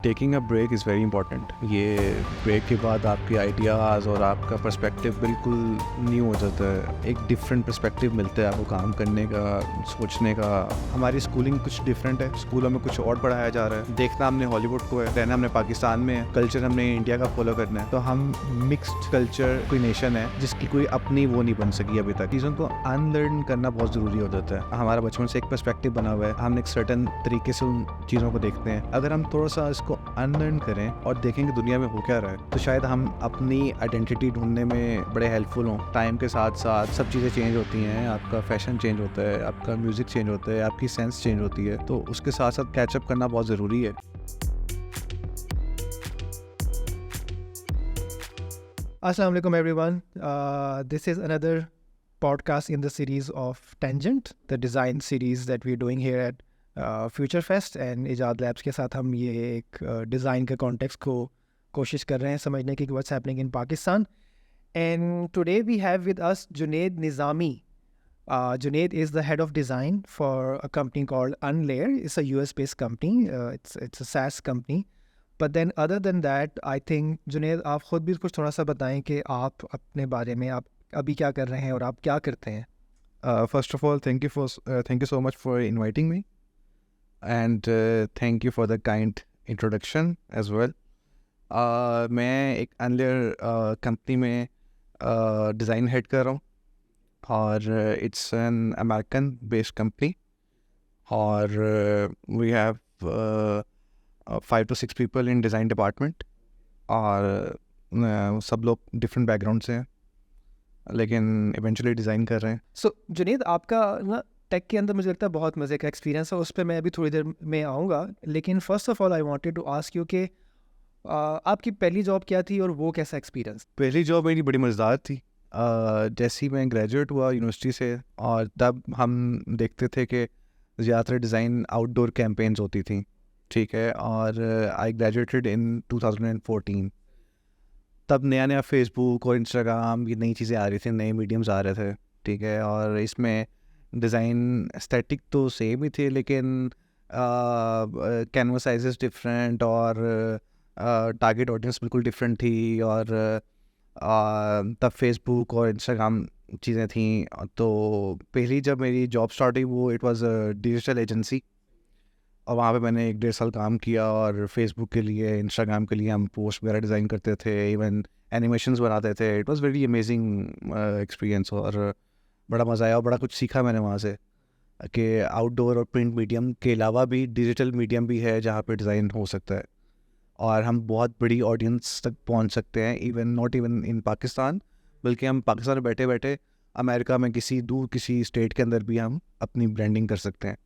Taking a break is very important. ये break के बाद आपके आइडियाज़ और आपका पर्सपेक्टिव बिल्कुल न्यू हो जाता है। एक डिफरेंट पर्सपेक्टिव मिलता है आपको काम करने का, सोचने का। हमारी स्कूलिंग कुछ डिफरेंट है, स्कूलों में कुछ और पढ़ाया जा रहा है। देखना हमने हॉलीवुड को है, रहना हमने पाकिस्तान में है, कल्चर हमने इंडिया का फॉलो करना है। तो हम मिक्सड कल्चर कोई नेशन है जिसकी कोई अपनी वो नहीं बन सकी अभी तक। चीज़ों को अनलर्न करना बहुत ज़रूरी हो जाता है। हमारा बचपन से एक पर्सपेक्टिव बना हुआ है, हम एक सर्टन तरीके से उन चीज़ों को देखते हैं। अगर हम थोड़ा सा को अनलर्न करें और देखें कि दुनिया में हो क्या रहा है, तो शायद हम अपनी आइडेंटिटी ढूंढने में बड़े हेल्पफुल हों। टाइम के साथ साथ सब चीज़ें चेंज होती हैं, आपका फैशन चेंज होता है, आपका म्यूज़िक चेंज होता है, आपकी सेंस चेंज होती है, तो उसके साथ साथ कैचअप करना बहुत ज़रूरी है। Assalamu alaikum everyone. This is another podcast in the series of Tangent, the design series that we're doing here at Future Fest and Ijad Labs के साथ हम ये एक डिज़ाइन के कॉन्टेक्स्ट को कोशिश कर रहे हैं समझने की what's happening in Pakistan. And today we have with us Junaid Nizami. Junaid is the head of design for a company called Unlayer. It's a US-based company. It's a SaaS company. But then other than that, I think Junaid, आप खुद भी कुछ थोड़ा सा बताएं कि आप अपने बारे में आप अभी क्या कर रहे हैं और आप क्या करते हैं. First of all, thank you so much for inviting me, and thank you for the kind introduction as well. मैं एक अनलेयर कंपनी में डिज़ाइन हेड कर रहा हूँ और it's an American based company और we have 5 to 6 people in design department और सब लोग डिफरेंट बैकग्राउंड से हैं लेकिन इवेंचुअली डिज़ाइन कर रहे हैं. So जुनैद, आपका ना टेक के अंदर मुझे लगता है बहुत मज़े का एक्सपीरियंस है, उस पर मैं अभी थोड़ी देर में आऊँगा. लेकिन first of all I wanted to ask you कि आपकी पहली जॉब क्या थी और वो कैसा एक्सपीरियंस? पहली जॉब मेरी बड़ी मज़ेदार थी. जैसे ही मैं ग्रेजुएट हुआ यूनिवर्सिटी से और तब हम देखते थे कि ज़्यादातर डिज़ाइन आउटडोर कैंपेन्स होती थी, ठीक है. और आई ग्रेजुएटेड इन 2014. तब नया नया फेसबुक और इंस्टाग्राम ये नई चीज़ें आ रही थी, नए मीडियम्स आ रहे थे, ठीक है. और इसमें डिज़ाइन एस्थेटिक तो सेम ही थे लेकिन कैनवस साइजेस डिफरेंट और टारगेट ऑडियंस बिल्कुल डिफरेंट थी. और तब फेसबुक और इंस्टाग्राम चीज़ें थी. तो पहली जब मेरी जॉब स्टार्ट हुई वो इट वाज डिजिटल एजेंसी और वहाँ पे मैंने 1-1.5 साल काम किया और फेसबुक के लिए, इंस्टाग्राम के लिए हम पोस्ट वगैरह डिज़ाइन करते थे, इवन एनिमेशंस बनाते थे. It was very amazing experience और बड़ा मज़ा आया और बड़ा कुछ सीखा मैंने वहाँ से कि आउटडोर और प्रिंट मीडियम के अलावा भी डिजिटल मीडियम भी है जहाँ पे डिज़ाइन हो सकता है और हम बहुत बड़ी ऑडियंस तक पहुँच सकते हैं. नॉट इवन इन पाकिस्तान, बल्कि हम पाकिस्तान में बैठे बैठे अमेरिका में किसी स्टेट के अंदर भी हम अपनी ब्रांडिंग कर सकते हैं.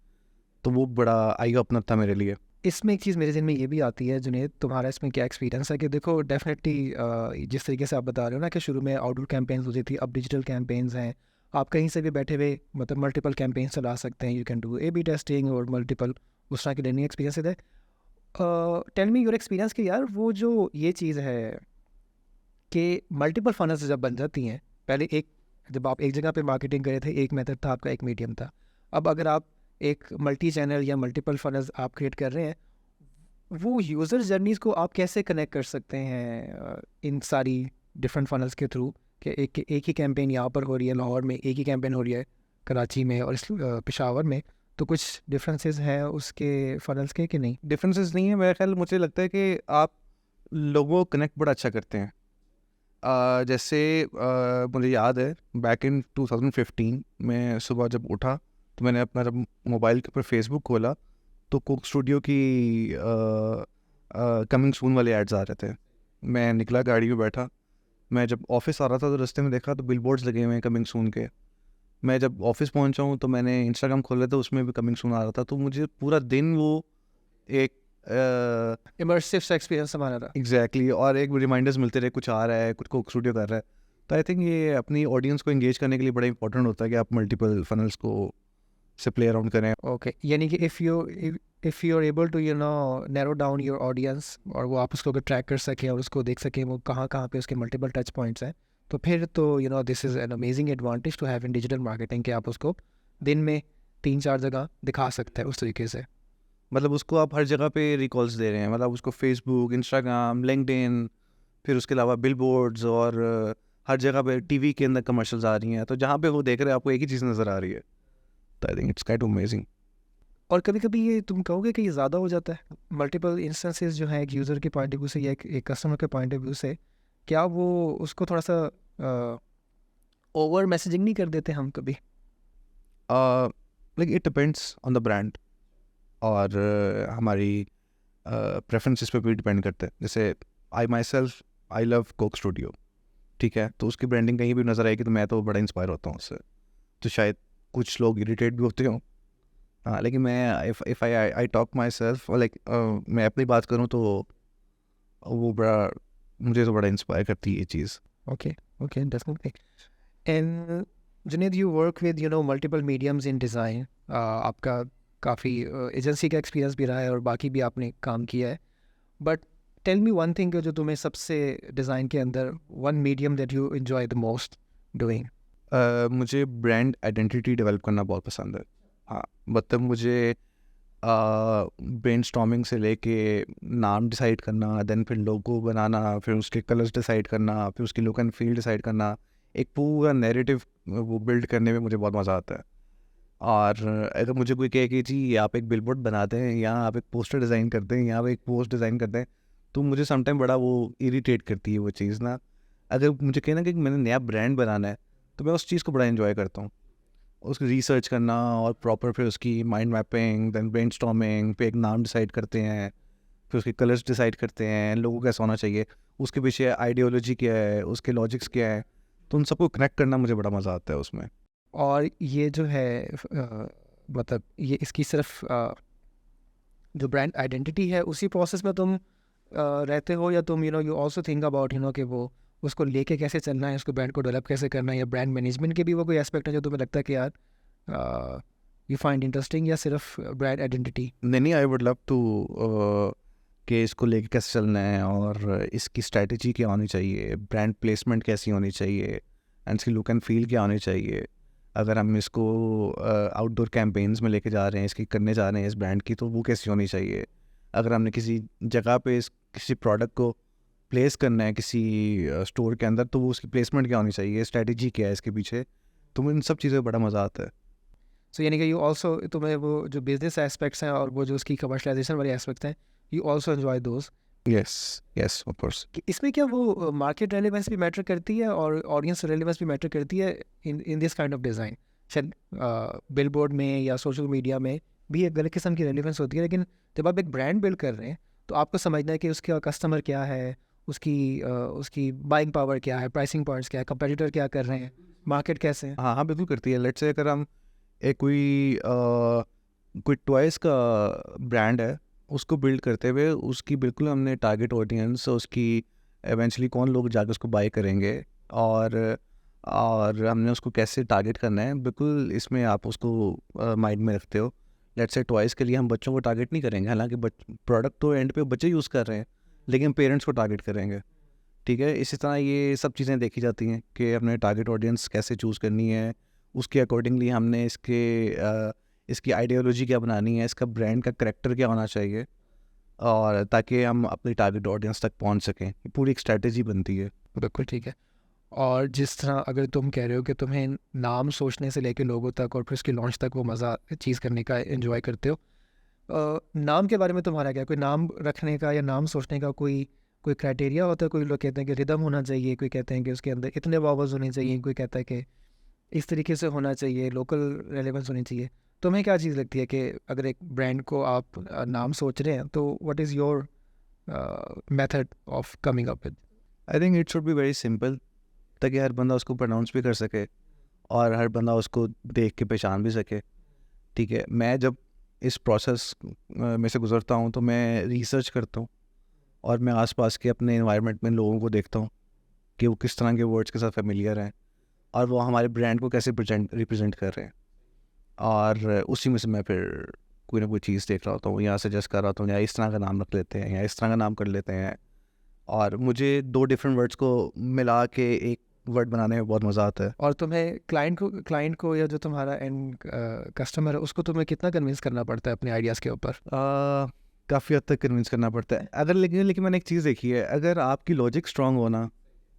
तो वो बड़ा आई ओपनर था मेरे लिए. इसमें एक चीज़ मेरे ज़हन में ये भी आती है जुनैद, तुम्हारा इसमें क्या एक्सपीरियंस है कि देखो डेफिनेटली जिस तरीके से आप बता रहे हो ना कि शुरू में आउटडोर कैंपेन्स होती थी, अब डिजिटल कैंपेन्स हैं. आप कहीं से भी बैठे हुए मतलब मल्टीपल कैंपेन्स चला सकते हैं. You can do A/B testing और मल्टीपल उस तरह की लर्निंग एक्सपीरियंस है. टेल मी योर एक्सपीरियंस कि यार वो जो ये चीज़ है कि मल्टीपल फनल्स जब बन जाती हैं, पहले एक जब आप एक जगह पे मार्केटिंग करे थे एक मेथड था आपका, एक मीडियम था. अब अगर आप एक मल्टी चैनल या मल्टीपल फनल्स आप क्रिएट कर रहे हैं, वो यूज़र जर्नीज़ को आप कैसे कनेक्ट कर सकते हैं इन सारी डिफरेंट फनल्स के थ्रू कि एक ही कैंपेन यहाँ पर हो रही है लाहौर में, एक ही कैंपेन हो रही है कराची में और पेशावर में, तो कुछ डिफरेंसेस हैं उसके फनल्स के कि नहीं? डिफरेंसेस नहीं है मेरे ख्याल. मुझे लगता है कि आप लोगों को कनेक्ट बड़ा अच्छा करते हैं. जैसे मुझे याद है बैक इन 2015 में सुबह जब उठा तो मैंने अपना जब मोबाइल के ऊपर फेसबुक खोला तो कोक स्टूडियो की कमिंग सून वाले एड्स आ रहे थे. मैं निकला, गाड़ी में बैठा, मैं जब ऑफिस आ रहा था तो रास्ते में देखा तो बिलबोर्ड्स लगे हुए हैं कमिंग सून के. मैं जब ऑफिस पहुंचा हूँ तो मैंने इंस्टाग्राम खोला तो उसमें भी कमिंग सून आ रहा था. तो मुझे पूरा दिन वो एक इमर्सिव एक्सपीरियंस हमारा था. एग्जैक्टली और एक रिमाइंडर्स मिलते रहे कुछ आ रहा है, कुछ कोक स्टूडियो कर रहा है. तो आई थिंक ये अपनी ऑडियंस को एंगेज करने के लिए बड़ा इंपॉर्टेंट होता है कि आप मल्टीपल फनल्स को से प्ले अराउंड करें. ओके, यानी कि if you are able to narrow down your audience और वो आप उसको ट्रैक कर सकें और उसको देख सकें वो कहाँ कहाँ पे उसके मल्टीपल टच पॉइंट्स हैं, तो फिर तो this is an amazing advantage to have in digital marketing कि आप उसको दिन में 3-4 जगह दिखा सकते हैं उस तरीके से. मतलब उसको आप हर जगह पे रिकॉल्स दे रहे हैं, मतलब उसको फेसबुक, इंस्टाग्राम, लिंक्डइन, फिर उसके अलावा बिलबोर्ड्स और हर जगह पे टीवी के अंदर कमर्शियल्स आ रही हैं, तो जहाँ पे वो देख रहे हैं आपको एक ही चीज़ नज़र आ रही है। तो I think it's kind amazing. और कभी कभी ये तुम कहोगे कि ये ज़्यादा हो जाता है, मल्टीपल इंस्टेंसेस जो है एक यूज़र के पॉइंट ऑफ व्यू से या एक कस्टमर के पॉइंट ऑफ व्यू से, क्या वो उसको थोड़ा सा ओवर मैसेजिंग नहीं कर देते हम कभी? Like it depends on the brand और हमारी प्रेफरेंसेस पे भी डिपेंड करता है। जैसे I myself I love Coke Studio, ठीक है, तो उसकी ब्रांडिंग कहीं भी नज़र आएगी तो मैं तो बड़ा इंस्पायर होता हूँ उससे। तो शायद कुछ लोग इरिटेट भी होते हों, हाँ, लेकिन मैं if I talk my self, like मैं अपनी बात करूँ तो वो बड़ा, मुझे तो बड़ा इंस्पायर करती है ये चीज़। Okay, okay, definitely. And Junaid, you work with multiple mediums in design. आपका काफ़ी एजेंसी का एक्सपीरियंस भी रहा है और बाकी भी आपने काम किया है. But tell me one thing जो तुम्हें सबसे डिज़ाइन के अंदर one medium that you enjoy the most doing. मुझे ब्रांड आइडेंटिटी डेवलप करना बहुत पसंद है। हाँ, मतलब मुझे ब्रेनस्टॉर्मिंग से लेके नाम डिसाइड करना, देन फिर लोगो बनाना, फिर उसके कलर्स डिसाइड करना, फिर उसकी लुक एंड फील डिसाइड करना, एक पूरा नैरेटिव वो बिल्ड करने में मुझे बहुत मज़ा आता है। और अगर मुझे कोई कहे कि जी ये आप एक बिलबोर्ड बनाते हैं या आप एक पोस्टर डिज़ाइन करते हैं या आप एक पोस्ट डिज़ाइन करते हैं, तो मुझे समटाइम बड़ा वो इरिटेट करती है वो चीज़ ना। अगर मुझे कहना कि मैंने नया ब्रांड बनाना है तो मैं उस चीज़ को बड़ा इन्जॉय करता हूँ, उसकी रिसर्च करना और प्रॉपर फिर उसकी माइंड मैपिंग, देन ब्रेनस्टॉर्मिंग, फिर एक नाम डिसाइड करते हैं, फिर उसके कलर्स डिसाइड करते हैं, लोगों को कैसा होना चाहिए, उसके पीछे आइडियोलॉजी क्या है, उसके लॉजिक्स क्या है, तो उन सबको कनेक्ट करना मुझे बड़ा मज़ा आता है उसमें। और ये जो है मतलब ये इसकी सिर्फ जो ब्रांड आइडेंटिटी है उसी प्रोसेस में तुम रहते हो, या तुम यू आल्सो थिंक अबाउट कि वो उसको लेके कैसे चलना है, उसको ब्रांड को डेवलप कैसे करना है, या ब्रांड मैनेजमेंट के भी वो कोई एस्पेक्ट है जो तुम्हें लगता है कि यार यू फाइंड इंटरेस्टिंग, या सिर्फ ब्रांड आइडेंटिटी? नहीं, आई वुड लव टू कि इसको लेके कैसे चलना है और इसकी स्ट्रैटेजी क्या होनी चाहिए, ब्रांड प्लेसमेंट कैसी होनी चाहिए, एंड इसकी लुक एंड फील क्या होनी चाहिए। अगर हम इसको आउटडोर कैंपेन्स में लेके जा रहे हैं, इसकी करने जा रहे हैं इस ब्रांड की, तो वो कैसी होनी चाहिए। अगर हमने किसी जगह पे किसी प्रोडक्ट को प्लेस करना है किसी स्टोर के अंदर, तो वो उसकी प्लेसमेंट क्या होनी चाहिए, स्ट्रैटेजी क्या है इसके पीछे, तो इन सब चीज़ों में बड़ा मज़ा आता है। सो यानी कि यू आल्सो, तुम्हें वो जो बिजनेस एस्पेक्ट्स हैं और वो जो उसकी कमर्शलाइजेशन वाले एस्पेक्ट्स हैं, you also enjoy those. Yes, yes, of course. इसमें क्या वो मार्केट रेलेवेंस भी मैटर करती है और ऑडियंस रेलेवेंस भी मैटर करती है in this kind of design? शायद बिलबोर्ड में या सोशल मीडिया में भी एक अलग किस्म की रेलेवेंस होती है, लेकिन जब आप एक ब्रांड बिल्ड कर रहे हैं तो आपको समझना है कि उसका कस्टमर क्या है, उसकी बाइंग पावर क्या है, प्राइसिंग पॉइंट्स क्या है, कंपेटिटर क्या कर रहे हैं, मार्केट कैसे है। हाँ, हाँ, बिल्कुल करती है। लेट्स से अगर हम एक कोई टॉयज़ का ब्रांड है, उसको बिल्ड करते हुए उसकी बिल्कुल हमने टारगेट ऑडियंस, उसकी इवेंचुअली कौन लोग जाके उसको बाय करेंगे और हमने उसको कैसे टारगेट करना है, बिल्कुल इसमें आप उसको माइंड में रखते हो। लेट्स से टॉयज़ के लिए हम बच्चों को टारगेट नहीं करेंगे, हालांकि प्रोडक्ट तो एंड पे बच्चे यूज़ कर रहे हैं, लेकिन पेरेंट्स को टारगेट करेंगे। ठीक है, इसी तरह ये सब चीज़ें देखी जाती हैं कि हमने टारगेट ऑडियंस कैसे चूज़ करनी है, उसके अकॉर्डिंगली हमने इसकी आइडियोलॉजी क्या बनानी है, इसका ब्रांड का करैक्टर क्या होना चाहिए, और ताकि हम अपनी टारगेट ऑडियंस तक पहुंच सकें। ये पूरी एक स्ट्रैटेजी बनती है। बिल्कुल ठीक है। और जिस तरह अगर तुम कह रहे हो कि तुम्हें नाम सोचने से लेके लोगों तक और फिर उसकी लॉन्च तक वो मज़ा चीज़ करने का एंजॉय करते हो, नाम के बारे में तुम्हारा क्या, कोई नाम रखने का या नाम सोचने का कोई क्राइटेरिया होता है? कोई लोग कहते हैं कि रिदम होना चाहिए, कोई कहते हैं कि उसके अंदर इतने वावल्स होने चाहिए, कोई कहता है कि इस तरीके से होना चाहिए, लोकल रेलेवेंस होनी चाहिए। तुम्हें क्या चीज़ लगती है कि अगर एक ब्रांड को आप नाम सोच रहे हैं तो what is your method of coming up with? I think it should be very simple, ताकि हर बंदा उसको प्रोनाउंस भी कर सके और हर बंदा उसको देख के पहचान भी सके। ठीक है, मैं जब इस प्रोसेस में से गुजरता हूँ तो मैं रिसर्च करता हूँ और मैं आसपास के अपने एनवायरनमेंट में लोगों को देखता हूँ कि वो किस तरह के वर्ड्स के साथ फेमिलियर हैं और वो हमारे ब्रांड को कैसे रिप्रेजेंट कर रहे हैं, और उसी में से मैं फिर कोई ना कोई चीज़ देख रहा होता हूँ, यहाँ सजेस्ट कर रहा होता हूँ, या इस तरह का नाम रख लेते हैं या इस तरह का नाम कर लेते हैं। और मुझे 2 डिफरेंट वर्ड्स को मिला के एक वर्ड बनाने में बहुत मज़ा आता है। और तुम्हें क्लाइंट को या जो तुम्हारा एंड कस्टमर है उसको तुम्हें कितना कन्विंस करना पड़ता है अपने आइडियाज़ के ऊपर? काफ़ी हद तक कन्विंस करना पड़ता है। अगर लेकिन मैंने एक चीज़ देखी है, अगर आपकी लॉजिक स्ट्रांग हो ना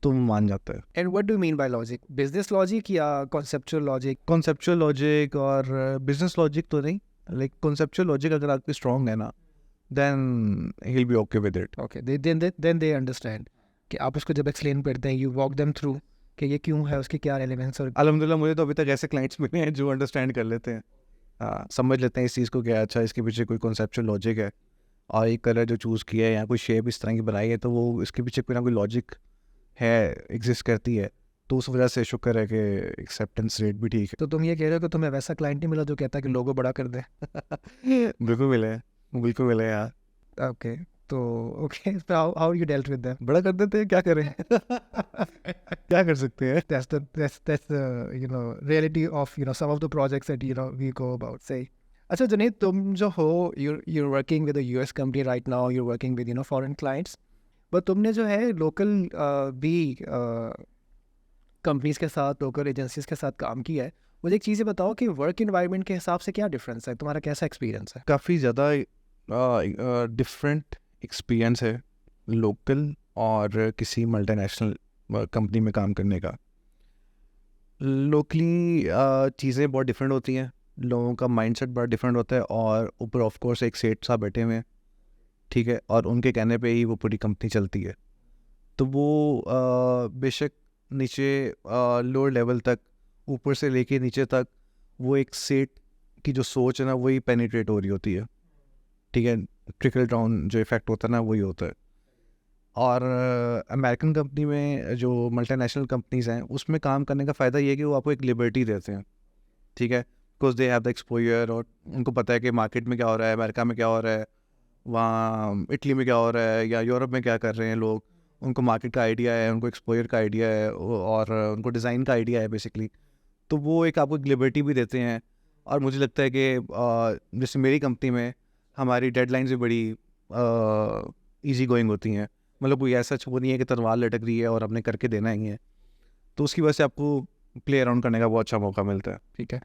तो वो मान जाता है। And what do mean by logic? Business logic या कॉन्सेप्चुअल लॉजिक? कॉन्सेप्चुअल लॉजिक और बिजनेस लॉजिक तो नहीं, लाइक कॉन्सेप्चुअल लॉजिक अगर आपकी स्ट्रांग है ना, then he will be okay with it. Okay, then they understand कि आप उसको जब एक्सप्लेन करते हैं, यू वॉक देम थ्रू कि ये क्यों है, उसकी क्या रेलेवेंस। और अल्हम्दुलिल्लाह मुझे तो अभी तक ऐसे क्लाइंट्स मिले हैं जो अंडरस्टैंड कर लेते हैं, समझ लेते हैं इस चीज़ को क्या अच्छा इसके पीछे कोई कॉन्सेप्चुअल लॉजिक है, और एक कलर जो चूज़ किया है या कोई शेप इस तरह की बनाई है तो वो इसके पीछे कोई ना कोई लॉजिक है, एग्जिस्ट करती है, तो उस वजह से शुक्र है कि एक्सेप्टेंस रेट भी ठीक तो तुम ये कह रहे हो कि तुम्हें वैसा क्लाइंट नहीं मिला जो कहता है कि लोगो बड़ा कर दे? है। बिल्कुल मिले यार। ओके, तो okay, how you dealt with them? बड़ा कर देते हैं, क्या करें। क्या कर सकते हैं। That's the you know reality of some of the projects that we go about. Say, अच्छा जुनैद, तुम जो हो, you're working with a US company right now. You're working with foreign clients, but तुमने जो है लोकल भी कंपनीज के साथ, लोकल एजेंसीज के साथ काम किया है। मुझे एक चीज़ ये बताओ कि वर्क इन्वायरमेंट के हिसाब से क्या डिफरेंस है, तुम्हारा कैसा एक्सपीरियंस है? काफ़ी ज़्यादा डिफरेंट एक्सपीरियंस है लोकल और किसी मल्टीनेशनल कंपनी में काम करने का। लोकली चीज़ें बहुत डिफरेंट होती हैं, लोगों का माइंडसेट बड़ा डिफरेंट होता है, और ऊपर ऑफ कोर्स एक सेठ साहब बैठे हुए हैं, ठीक है, और उनके कहने पे ही वो पूरी कंपनी चलती है। तो वो बेशक नीचे लोअर लेवल तक, ऊपर से लेके नीचे तक, वो एक सेठ की जो सोच है ना वही पेनिट्रेट हो रही होती है, ठीक है, ट्रिकल डाउन जो इफेक्ट होता है ना वही होता है। और अमेरिकन कंपनी में जो मल्टीनेशनल कंपनीज हैं उसमें काम करने का फ़ायदा ये है कि वो आपको एक लिबर्टी देते हैं, ठीक है, because they have the exposure, और उनको पता है कि मार्केट में क्या हो रहा है, अमेरिका में क्या हो रहा है, वहाँ इटली में क्या हो रहा है, या यूरोप में क्या कर रहे हैं लोग, उनको मार्केट का आइडिया है, उनको एक्सपोजर का आइडिया है, और उनको डिज़ाइन का आइडिया है बेसिकली। तो वो एक आपको लिबर्टी भी देते हैं। और मुझे लगता है कि जैसे मेरी कंपनी में हमारी डेडलाइंस भी बड़ी इजी गोइंग होती हैं, मतलब कोई ऐसा वो नहीं है कि तलवार लटक रही है और आपने करके देना ही है, तो उसकी वजह से आपको प्ले अराउंड करने का बहुत अच्छा मौका मिलता है। ठीक है,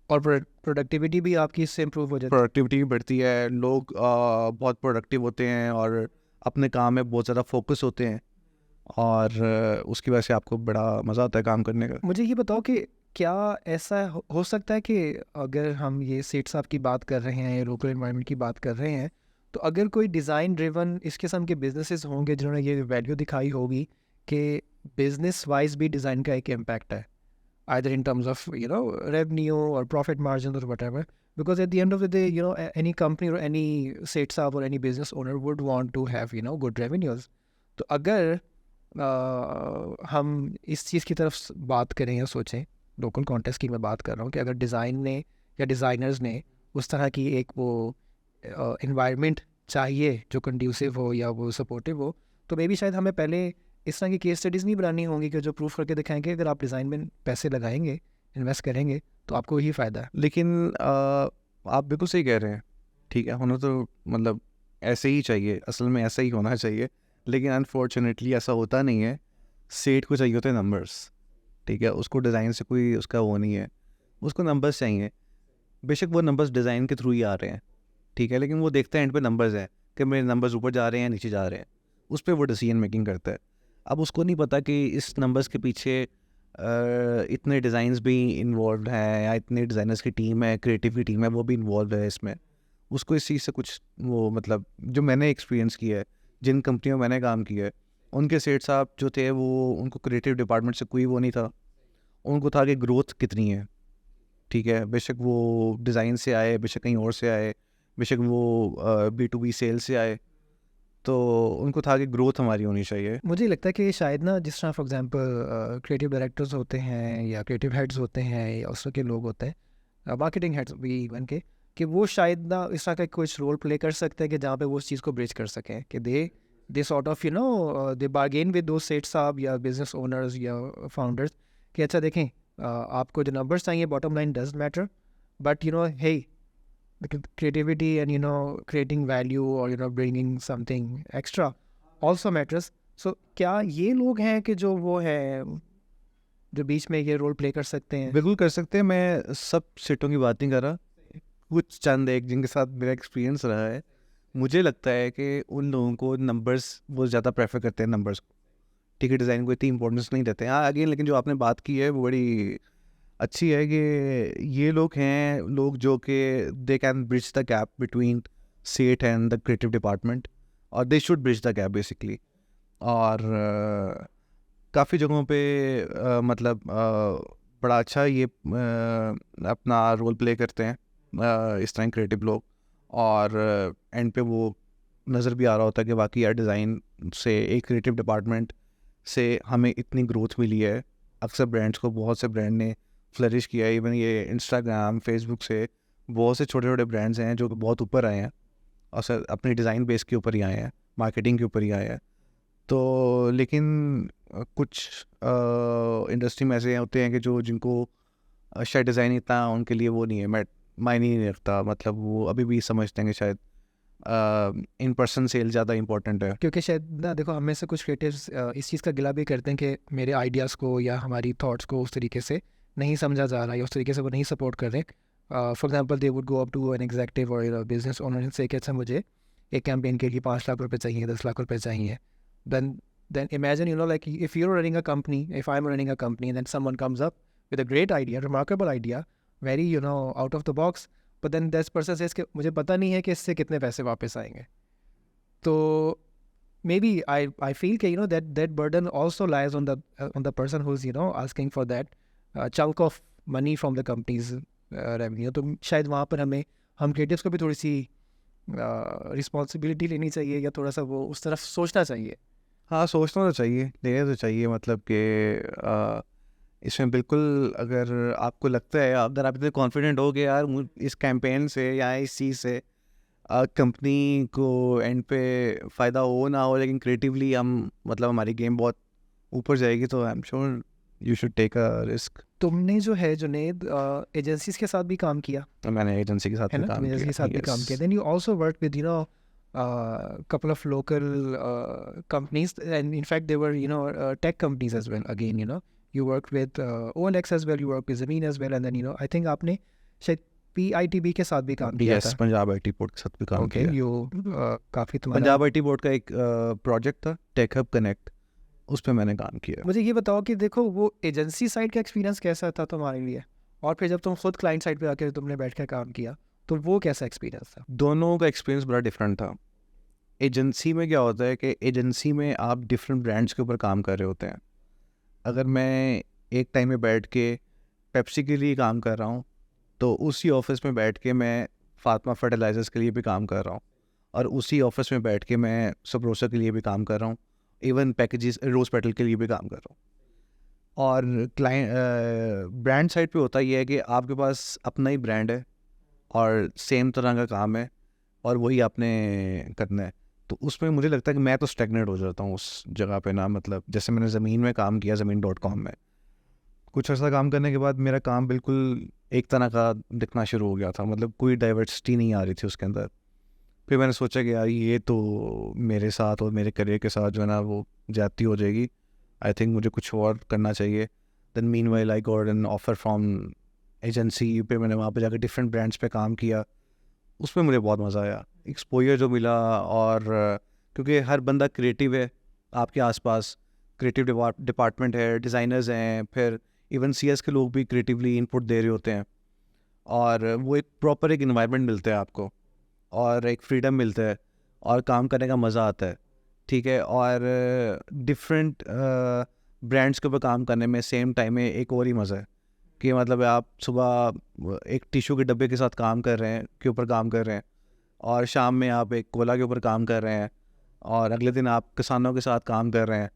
और प्रोडक्टिविटी भी आपकी इससे इम्प्रूव हो जाती है? प्रोडक्टिविटी भी बढ़ती है, लोग बहुत प्रोडक्टिव होते हैं और अपने काम में बहुत ज़्यादा फोकस होते हैं, और उसकी वजह से आपको बड़ा मज़ा आता है काम करने का। मुझे ये बताओ कि क्या ऐसा हो सकता है कि अगर हम ये सेठ साहब की बात कर रहे हैं, लोकल एनवायरनमेंट की बात कर रहे हैं, तो अगर कोई डिज़ाइन ड्रिवन इस किस्म के बिजनेसेस होंगे जिन्होंने ये वैल्यू दिखाई होगी कि बिजनेस वाइज भी डिज़ाइन का एक इम्पैक्ट है, either in terms of revenue or profit margins or whatever, because at the end of the day any company or any state staff or any business owner would want to have good revenues. तो अगर हम इस चीज़ की तरफ बात करें या सोचें, लोकल कॉन्टेक्स्ट की मैं बात कर रहा हूँ, कि अगर डिज़ाइन ने या डिज़ाइनर्स ने उस तरह की एक वो इन्वायरमेंट चाहिए जो कंड्यूसिव हो या वो सपोर्टिव हो, तो मे बी शायद हमें पहले इस तरह की केस स्टडीज़ नहीं बनानी होंगी कि जो प्रूफ करके दिखाएंगे अगर आप डिज़ाइन में पैसे लगाएंगे, इन्वेस्ट करेंगे, तो आपको ही फ़ायदा है। लेकिन आप बिल्कुल सही कह रहे हैं, ठीक है, होना तो मतलब ऐसे ही चाहिए, असल में ऐसा ही होना चाहिए, लेकिन अनफॉर्चुनेटली ऐसा होता नहीं है। सेठ को चाहिए होते हैं नंबर्स, ठीक है, उसको डिज़ाइन से कोई उसका वो नहीं है, उसको नंबर्स चाहिए। बेशक वो नंबर्स डिज़ाइन के थ्रू ही आ रहे हैं, ठीक है, लेकिन वो देखते हैं एंड पे नंबर्स हैं कि मेरे नंबर्स ऊपर जा रहे हैं नीचे जा रहे हैं, उस पर वो डिसीजन मेकिंग करता है। अब उसको नहीं पता कि इस नंबर्स के पीछे इतने डिज़ाइंस भी इन्वॉल्व हैं, या इतने डिज़ाइनर्स की टीम है, क्रिएटिव की टीम है, वो भी इन्वॉल्व है इसमें। उसको इस चीज़ से कुछ वो मतलब जो मैंने एक्सपीरियंस किया है, जिन कंपनियों में मैंने काम किया है, उनके सेठ साहब जो थे वो, उनको क्रिएटिव डिपार्टमेंट से कोई वो नहीं था, उनको था कि ग्रोथ कितनी है, ठीक है, बेशक वो डिज़ाइन से आए, बेशक कहीं और से आए, बेशक वो B2B सेल से आए, तो उनको था कि ग्रोथ हमारी होनी चाहिए। मुझे लगता है कि शायद ना, जिस तरह फॉर एग्जांपल क्रिएटिव डायरेक्टर्स होते हैं या क्रिएटिव हेड्स होते हैं या उस तरह के लोग होते हैं, मार्केटिंग हेड्स भी इवन के, कि वो शायद ना इस तरह का कुछ रोल प्ले कर सकते हैं कि जहाँ पे वो उस चीज़ को ब्रिज कर सकें, कि they sort of they bargain with दो सेठ साहब या बिजनेस ओनर्स या फाउंडर्स कि अच्छा देखें, आपको जो नंबर्स चाहिए, bottom line does matter, but hey creativity and creating value or bringing something extra also matters. So क्या ये लोग हैं कि जो वो है जो बीच में ये रोल प्ले कर सकते हैं? बिल्कुल कर सकते हैं। मैं सब सीटों की बात नहीं कर रहा, कुछ चंद एक जिनके साथ मेरा एक्सपीरियंस रहा है। मुझे लगता है कि उन लोगों को नंबर्स वो ज़्यादा प्रेफर करते हैं, नंबर्स को। टिकट डिज़ाइन को इतनी इंपॉर्टेंस नहीं देते हैं। हाँ अगेन, लेकिन जो आपने बात की है वो बड़ी अच्छी है कि ये लोग हैं लोग जो कि they can bridge the gap between set and the creative department, और they should bridge the gap basically. और काफ़ी जगहों पे मतलब बड़ा अच्छा ये अपना रोल प्ले करते हैं इस तरह क्रिएटिव लोग। और एंड पे वो नज़र भी आ रहा होता है कि वाकई यार डिज़ाइन से एक क्रिएटिव डिपार्टमेंट से हमें इतनी ग्रोथ मिली है। अक्सर ब्रांड्स को, बहुत से ब्रांड ने फ्लरिश किया है। इवन ये इंस्टाग्राम, फेसबुक से बहुत से छोटे छोटे ब्रांड्स हैं जो बहुत ऊपर आए हैं, और सर अपनी डिज़ाइन बेस के ऊपर ही आए हैं, मार्केटिंग के ऊपर ही आए हैं। तो लेकिन कुछ इंडस्ट्री में ऐसे होते हैं कि जो जिनको शायद डिज़ाइन इतना उनके लिए वो नहीं है, मायने नहीं रखता। मतलब वो अभी भी समझते हैं कि शायद इन पर्सन सेल ज़्यादा इंपॉर्टेंट है। क्योंकि शायद ना देखो, हम में से कुछ क्रिएटिव्स इस चीज़ का गिला भी करते हैं कि मेरे आइडियाज़ को या हमारी थॉट्स को उस तरीके से नहीं समझा जा रहा है, या उस तरीके से वो नहीं सपोर्ट कर रहे। For example they would go up to an executive और बिजनेस ओनर से कि अच्छा मुझे एक कैंपेन के लिए 5 लाख रुपए चाहिए, 10 लाख रुपए चाहिए। then imagine, like if you're running a company, if I'm running a company, and then someone comes up with a great idea, remarkable idea, very out of the box, but then this person says कि मुझे पता नहीं है कि इससे कितने पैसे वापस आएंगे। तो maybe I feel कि that burden also lies on the person who's asking for that chunk of money from the company's revenue। तो शायद वहाँ पर हम creatives को भी थोड़ी सी रिस्पॉन्सिबिलिटी लेनी चाहिए, या थोड़ा सा वो उस तरफ सोचना चाहिए। हाँ सोचना तो चाहिए, लेना तो चाहिए। मतलब कि इसमें बिल्कुल, अगर आपको लगता है, अगर आप इतने कॉन्फिडेंट हो कि यार इस कैंपेन से या इस चीज़ से कंपनी को एंड पे फ़ायदा हो ना हो, लेकिन क्रिएटिवली हम मतलब हमारी गेम बहुत ऊपर जाएगी, तो I am sure you should take a risk. तुमने जो है जुनेद एजेंसीज के साथ भी काम किया मैंने एजेंसी के साथ है भी ना, काम तुम एजेंसी किया। के साथ भी काम किया। Then you also work with couple of local companies, and in fact they were tech companies as well. Again, you worked with OLX as well, you worked with Zameen as well, and then I think आपने शायद PITB के साथ भी काम किया था। Punjab IT board के साथ भी काम Okay, किया। काफ़ी तुम्हारा पंजाब आईटी बोर्ड का एक प्रोजेक्ट था, टेक हब कनेक्ट, उस पर मैंने काम किया। मुझे ये बताओ कि देखो वो एजेंसी साइड का एक्सपीरियंस कैसा था तुम्हारे लिए, और फिर जब तुम खुद क्लाइंट साइड पे आके तुमने बैठ कर काम किया, तो वो कैसा एक्सपीरियंस था? दोनों का एक्सपीरियंस बड़ा डिफरेंट था। एजेंसी में क्या होता है कि एजेंसी में आप डिफरेंट ब्रांड्स के ऊपर काम कर रहे होते हैं। अगर मैं एक टाइम में बैठ के पेप्सी के लिए काम कर रहा हूँ, तो उसी ऑफिस में बैठ के मैं फातिमा फर्टिलाइजर्स के लिए भी काम कर रहा हूँ, और उसी ऑफिस में बैठ के मैं सब्रोसा के लिए भी काम कर रहा हूँ, इवन पैकेजेस रोज़ पेटल के लिए भी काम कर रहा हूँ। और क्लाइंट ब्रांड साइड पे होता ये है कि आपके पास अपना ही ब्रांड है और सेम तरह का काम है, और वही आपने करना है। तो उसमें मुझे लगता है कि मैं तो स्टैग्नेट हो जाता हूँ उस जगह पे ना। मतलब जैसे मैंने ज़मीन में काम किया, ज़मीन.com में कुछ अर्सा काम करने के बाद मेरा काम बिल्कुल एक तरह का दिखना शुरू हो गया था। मतलब कोई डाइवर्सिटी नहीं आ रही थी उसके अंदर। फिर मैंने सोचा कि यार ये तो मेरे साथ और मेरे करियर के साथ जो है ना वो ज़्यादती हो जाएगी। आई थिंक मुझे कुछ और करना चाहिए। Then meanwhile I got an offer from agency पे। मैंने वहाँ पे जाकर डिफरेंट ब्रांड्स पे काम किया। उसमें मुझे बहुत मज़ा आया, एक्सपोजर जो मिला। और क्योंकि हर बंदा क्रिएटिव है आपके आसपास, क्रिएटिव डिपार्टमेंट है, डिज़ाइनर्स हैं, फिर इवन CS के लोग भी क्रिएटिवली इनपुट दे रहे होते हैं, और वो एक प्रॉपर एक इन्वायरमेंट मिलता है आपको, और एक फ्रीडम मिलता है, और काम करने का मज़ा आता है। ठीक है। और डिफरेंट ब्रांड्स के ऊपर काम करने में सेम टाइम में एक और ही मज़ा है कि मतलब आप सुबह एक टिशू के डब्बे के साथ काम कर रहे हैं, के ऊपर काम कर रहे हैं, और शाम में आप एक कोला के ऊपर काम कर रहे हैं, और अगले दिन आप किसानों के साथ काम कर रहे हैं।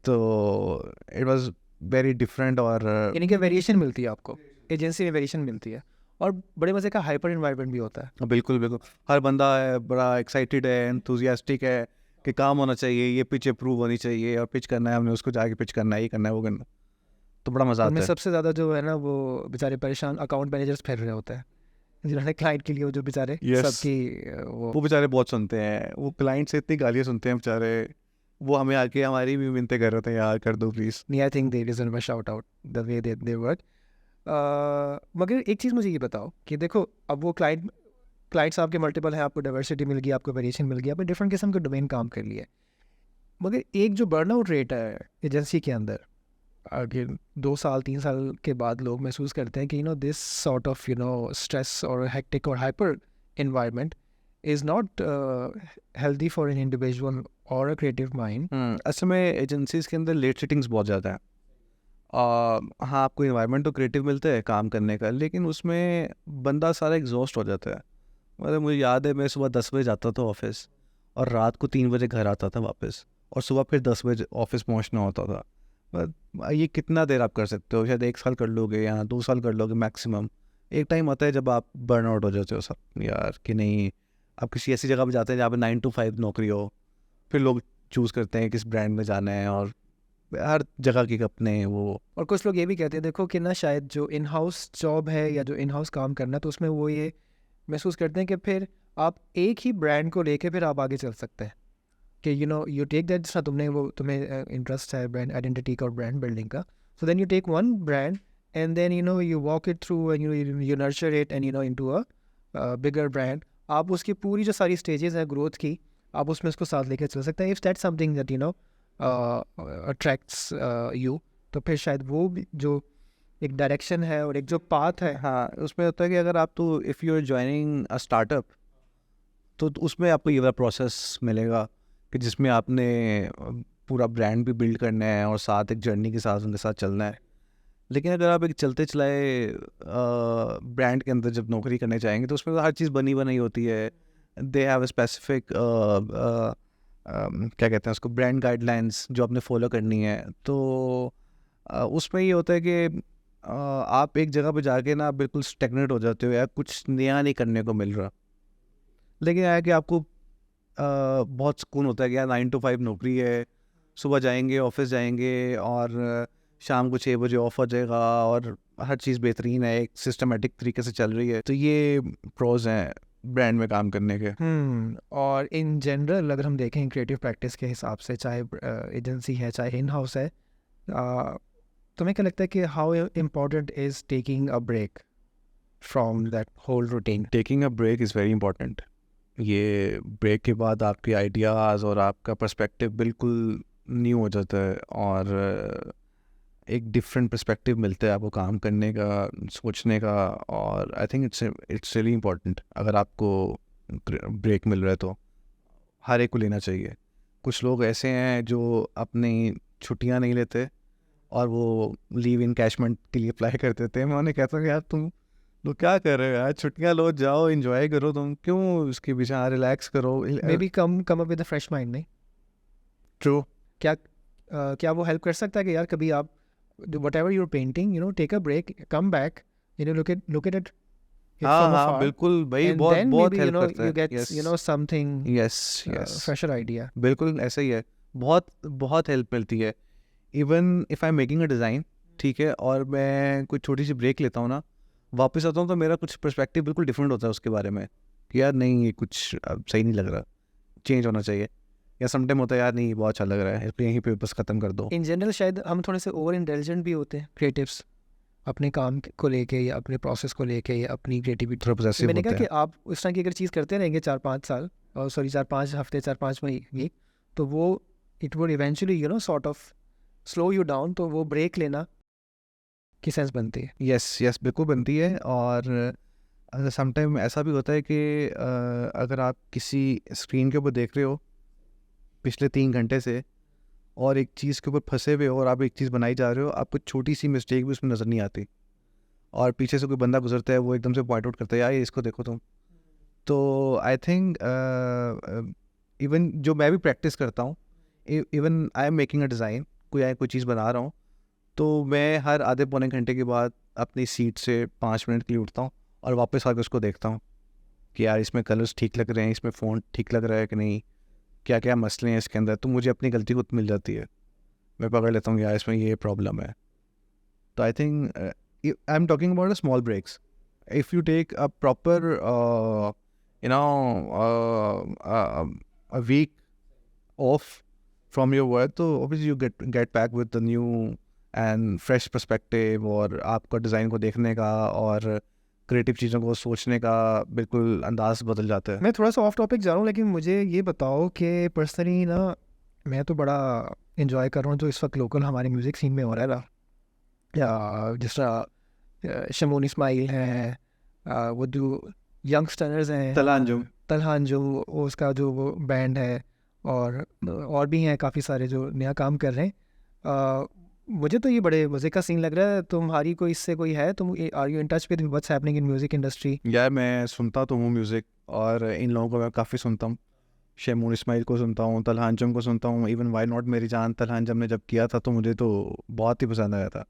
तो इट वाज वेरी डिफरेंट। और यानी कि वेरिएशन मिलती है आपको, एजेंसी में वेरिएशन मिलती है, और बड़े मज़े का हाइपर इन्वायरमेंट भी होता है। बिल्कुल बिल्कुल, हर बंदा है बड़ा एक्साइटेड है, एंथुजियास्टिक है कि काम होना चाहिए, ये पिच अप्रूव होनी चाहिए, और पिच करना है हमने, उसको जाके पिच करना है, ये करना है, वो करना है। तो बड़ा मज़ा आता उनमें है। सबसे ज़्यादा जो है ना वो बेचारे परेशान अकाउंट मैनेजर्स फिर रहे होते हैं, जिन्होंने क्लाइंट के लिए वो जो बेचारे Yes. सबकी वो बेचारे बहुत सुनते हैं, वो क्लाइंट से इतनी गालियाँ सुनते हैं बेचारे वो हमें आके हमारी भी मिन्नतें कर रहे थे, यार कर दो please. I think they deserve a shout out the way they work. मगर एक चीज़ मुझे ये बताओ कि देखो, अब वो क्लाइंट्स आपके मल्टीपल हैं, आपको डाइवर्सिटी मिल गई, आपको वेरिएशन मिल गई, आपने डिफरेंट किस्म के डोमेन काम कर लिए, मगर एक जो बर्नआउट रेट है एजेंसी के अंदर, अगर 2 साल 3 साल के बाद लोग महसूस करते हैं कि दिस सॉर्ट ऑफ स्ट्रेस और हेक्टिक और hyper environment is not healthy for an individual और अ क्रिएटिव माइंड। असल में एजेंसीज़ के अंदर लेट सिटिंग्स बहुत ज़्यादा है। हाँ, आपको इन्वायरमेंट तो क्रिएटिव मिलता है काम करने का, लेकिन उसमें बंदा सारा एग्जॉस्ट हो जाता है। मतलब मुझे याद है, मैं सुबह 10 बजे जाता था ऑफिस और रात को 3 बजे घर आता था वापस, और सुबह फिर 10 बजे ऑफिस पहुंचना होता था। बट ये कितना देर आप कर सकते हो? शायद 1 साल कर लोगे या 2 साल कर लोगे मैक्सिमम। एक टाइम आता है जब आप बर्न आउट हो जाते हो सब यार, कि नहीं, आप किसी ऐसी जगह पर जाते हैं जहाँ पे 9 to 5 नौकरी हो। फिर लोग चूज़ करते हैं किस ब्रांड में जाना है, और हर जगह के अपने वो। और कुछ लोग ये भी कहते हैं, देखो कि ना, शायद जो इन हाउस जॉब है या जो इन हाउस काम करना है, तो उसमें वो ये महसूस करते हैं कि फिर आप एक ही ब्रांड को लेके फिर आप आगे चल सकते हैं, कि यू टेक दैट, जिस तरह तुम्हें इंटरेस्ट है ब्रांड आइडेंटिटी का और ब्रांड बिल्डिंग का, so then you take one brand and then you walk it through and you nurture it and into a bigger brand. आप उसकी पूरी जो सारी स्टेजेस हैं ग्रोथ की, आप उसमें उसको साथ लेके चल सकते हैं। If that something that attracts you, तो फिर शायद वो भी जो एक डायरेक्शन है और एक जो पाथ है। हाँ, उसमें होता है कि अगर आप तो if you are joining a startup, तो उसमें आपको ये वाला प्रोसेस मिलेगा कि जिसमें आपने पूरा ब्रांड भी बिल्ड करना है और साथ एक जर्नी के साथ उनके साथ चलना है। लेकिन अगर आप एक चलते चलाए ब्रांड के अंदर जब नौकरी करने जाएंगे, तो उसमें तो हर चीज़ बनी बनाई होती है। दे हैव स्पेसिफिक क्या कहते हैं उसको, ब्रांड गाइडलाइंस जो आपने फॉलो करनी है। तो उसमें ये होता है कि आप एक जगह पे जाके ना बिल्कुल स्टेगनेट हो जाते हो, यार कुछ नया नहीं करने को मिल रहा। लेकिन है कि आपको बहुत सुकून होता है कि यार 9 to 5 नौकरी है, सुबह जाएंगे, ऑफिस जाएंगे, और शाम को 6 बजे ऑफ हो जाएगा, और हर चीज़ बेहतरीन है, एक सिस्टमेटिक तरीके से चल रही है। तो ये प्रोज हैं ब्रांड में काम करने के। और इन जनरल अगर हम देखें क्रिएटिव प्रैक्टिस के हिसाब से, चाहे एजेंसी है चाहे इन हाउस है, तुम्हें क्या लगता है कि how important is taking a break from that whole routine? Taking a break is very important. ये ब्रेक के बाद आपके आइडियाज़ और आपका पर्सपेक्टिव बिल्कुल न्यू हो जाता है, और एक डिफरेंट पर्सपेक्टिव मिलता है आपको काम करने का, सोचने का। और I think it's really important. अगर आपको ब्रेक मिल रहा है तो हर एक को लेना चाहिए। कुछ लोग ऐसे हैं जो अपनी छुट्टियां नहीं लेते और वो लीव इनकैशमेंट के लिए अप्लाई कर देते हैं। मैं उन्हें कहता हूँ, यार तुम लोग क्या कर रहे हो यार, छुट्टियां लो, जाओ एंजॉय करो, तुम क्यों उसके पीछे? हाँ, रिलैक्स करो। May be come up with a fresh mind, नहीं? ट्रू। क्या वो हेल्प कर सकता है कि यार कभी आप whatever you're painting, take a break, come back, look at it हाँ from हाँ, afar, बिल्कुल भाई, and बहुत then बहुत maybe हेल्प करता you है। get yes something yes yes, fresher idea. बिल्कुल ऐसा ही है। बहुत बहुत हेल्प मिलती है। Even if I am making a design, ठीक है, और मैं कोई छोटी सी ब्रेक लेता हूँ ना, वापस आता हूँ तो मेरा कुछ पर्सपेक्टिव बिल्कुल डिफरेंट होता है उसके बारे में, कि यार नहीं, ये कुछ अब सही नहीं लग रहा, चेंज होना चाहिए। या समटाइम होता है, यार नहीं, बहुत अच्छा लग रहा है, इसको यहीं पे बस ख़त्म कर दो। In general शायद हम थोड़े से ओवर इंटेलिजेंट भी होते हैं creatives, अपने काम को लेके या अपने प्रोसेस को लेके या अपनी क्रिएटिविटी। थोड़ा पोजेसिव मैंने कहा होते कि हैं। आप उस तरह की अगर चीज़ करते रहेंगे 4-5 साल, और सॉरी 4-5 हफ्ते, 4-5 वीक, तो वो it would eventually sort of slow you down, तो वो ब्रेक लेना की सेंस बनती है। यस यस, बिल्कुल बनती है। और समटाइम ऐसा भी होता है कि अगर आप किसी स्क्रीन के ऊपर देख रहे हो पिछले 3 घंटे से, और एक चीज़ के ऊपर फंसे हुए हो, और आप एक चीज़ बनाई जा रहे हो, आपको छोटी सी मिस्टेक भी उसमें नज़र नहीं आती, और पीछे से कोई बंदा गुजरता है, वो एकदम से पॉइंट आउट करता है, यार ये इसको देखो तुम। तो आई थिंक इवन जो मैं भी प्रैक्टिस करता हूँ, even I am making a design, कोई चीज़ बना रहा हूँ, तो मैं हर आधे पौने घंटे के बाद अपनी सीट से 5 मिनट के लिए उठता हूँ और वापस आकर उसको देखता हूँ कि यार इसमें कलर्स ठीक लग रहे हैं, इसमें फ़ॉन्ट ठीक लग रहा है कि नहीं, क्या क्या मसले हैं इसके अंदर। तो मुझे अपनी गलती खुद मिल जाती है, मैं पकड़ लेता हूँ यार इसमें ये प्रॉब्लम है। तो I think I am talking about a small breaks. If you take a proper a week off from your work, तो obviously you get back with the new and fresh perspective, और आपका design को देखने का और creative चीज़ों को सोचने का बिल्कुल अंदाज बदल जाता है। मैं थोड़ा सा ऑफ टॉपिक जा रहा हूँ, लेकिन मुझे ये बताओ कि पर्सनली ना मैं तो बड़ा इन्जॉय कर रहा हूँ जो इस वक्त लोकल हमारे म्यूज़िक सीन में हो रहा है ना, या जिस तरह शमून इस्माइल है, वो जो यंगस्टर्स हैं, तलहान जो उसका जो वो बैंड है, और भी हैं काफ़ी सारे जो नया काम कर रहे हैं। मुझे तो ये बड़े मज़े का सीन लग रहा है। तुम्हारी कोई इससे कोई है, तुम are you in touch with what's happening in music industry? यार मैं सुनता तो हूँ म्यूज़िक, और इन लोगों को मैं काफ़ी सुनता हूँ। शमून इस्माइल को सुनता हूँ, तलहांजम को सुनता हूँ, इवन वाई नॉट मेरी जान तलहांजम ने जब किया था तो मुझे तो बहुत ही पसंद आया था।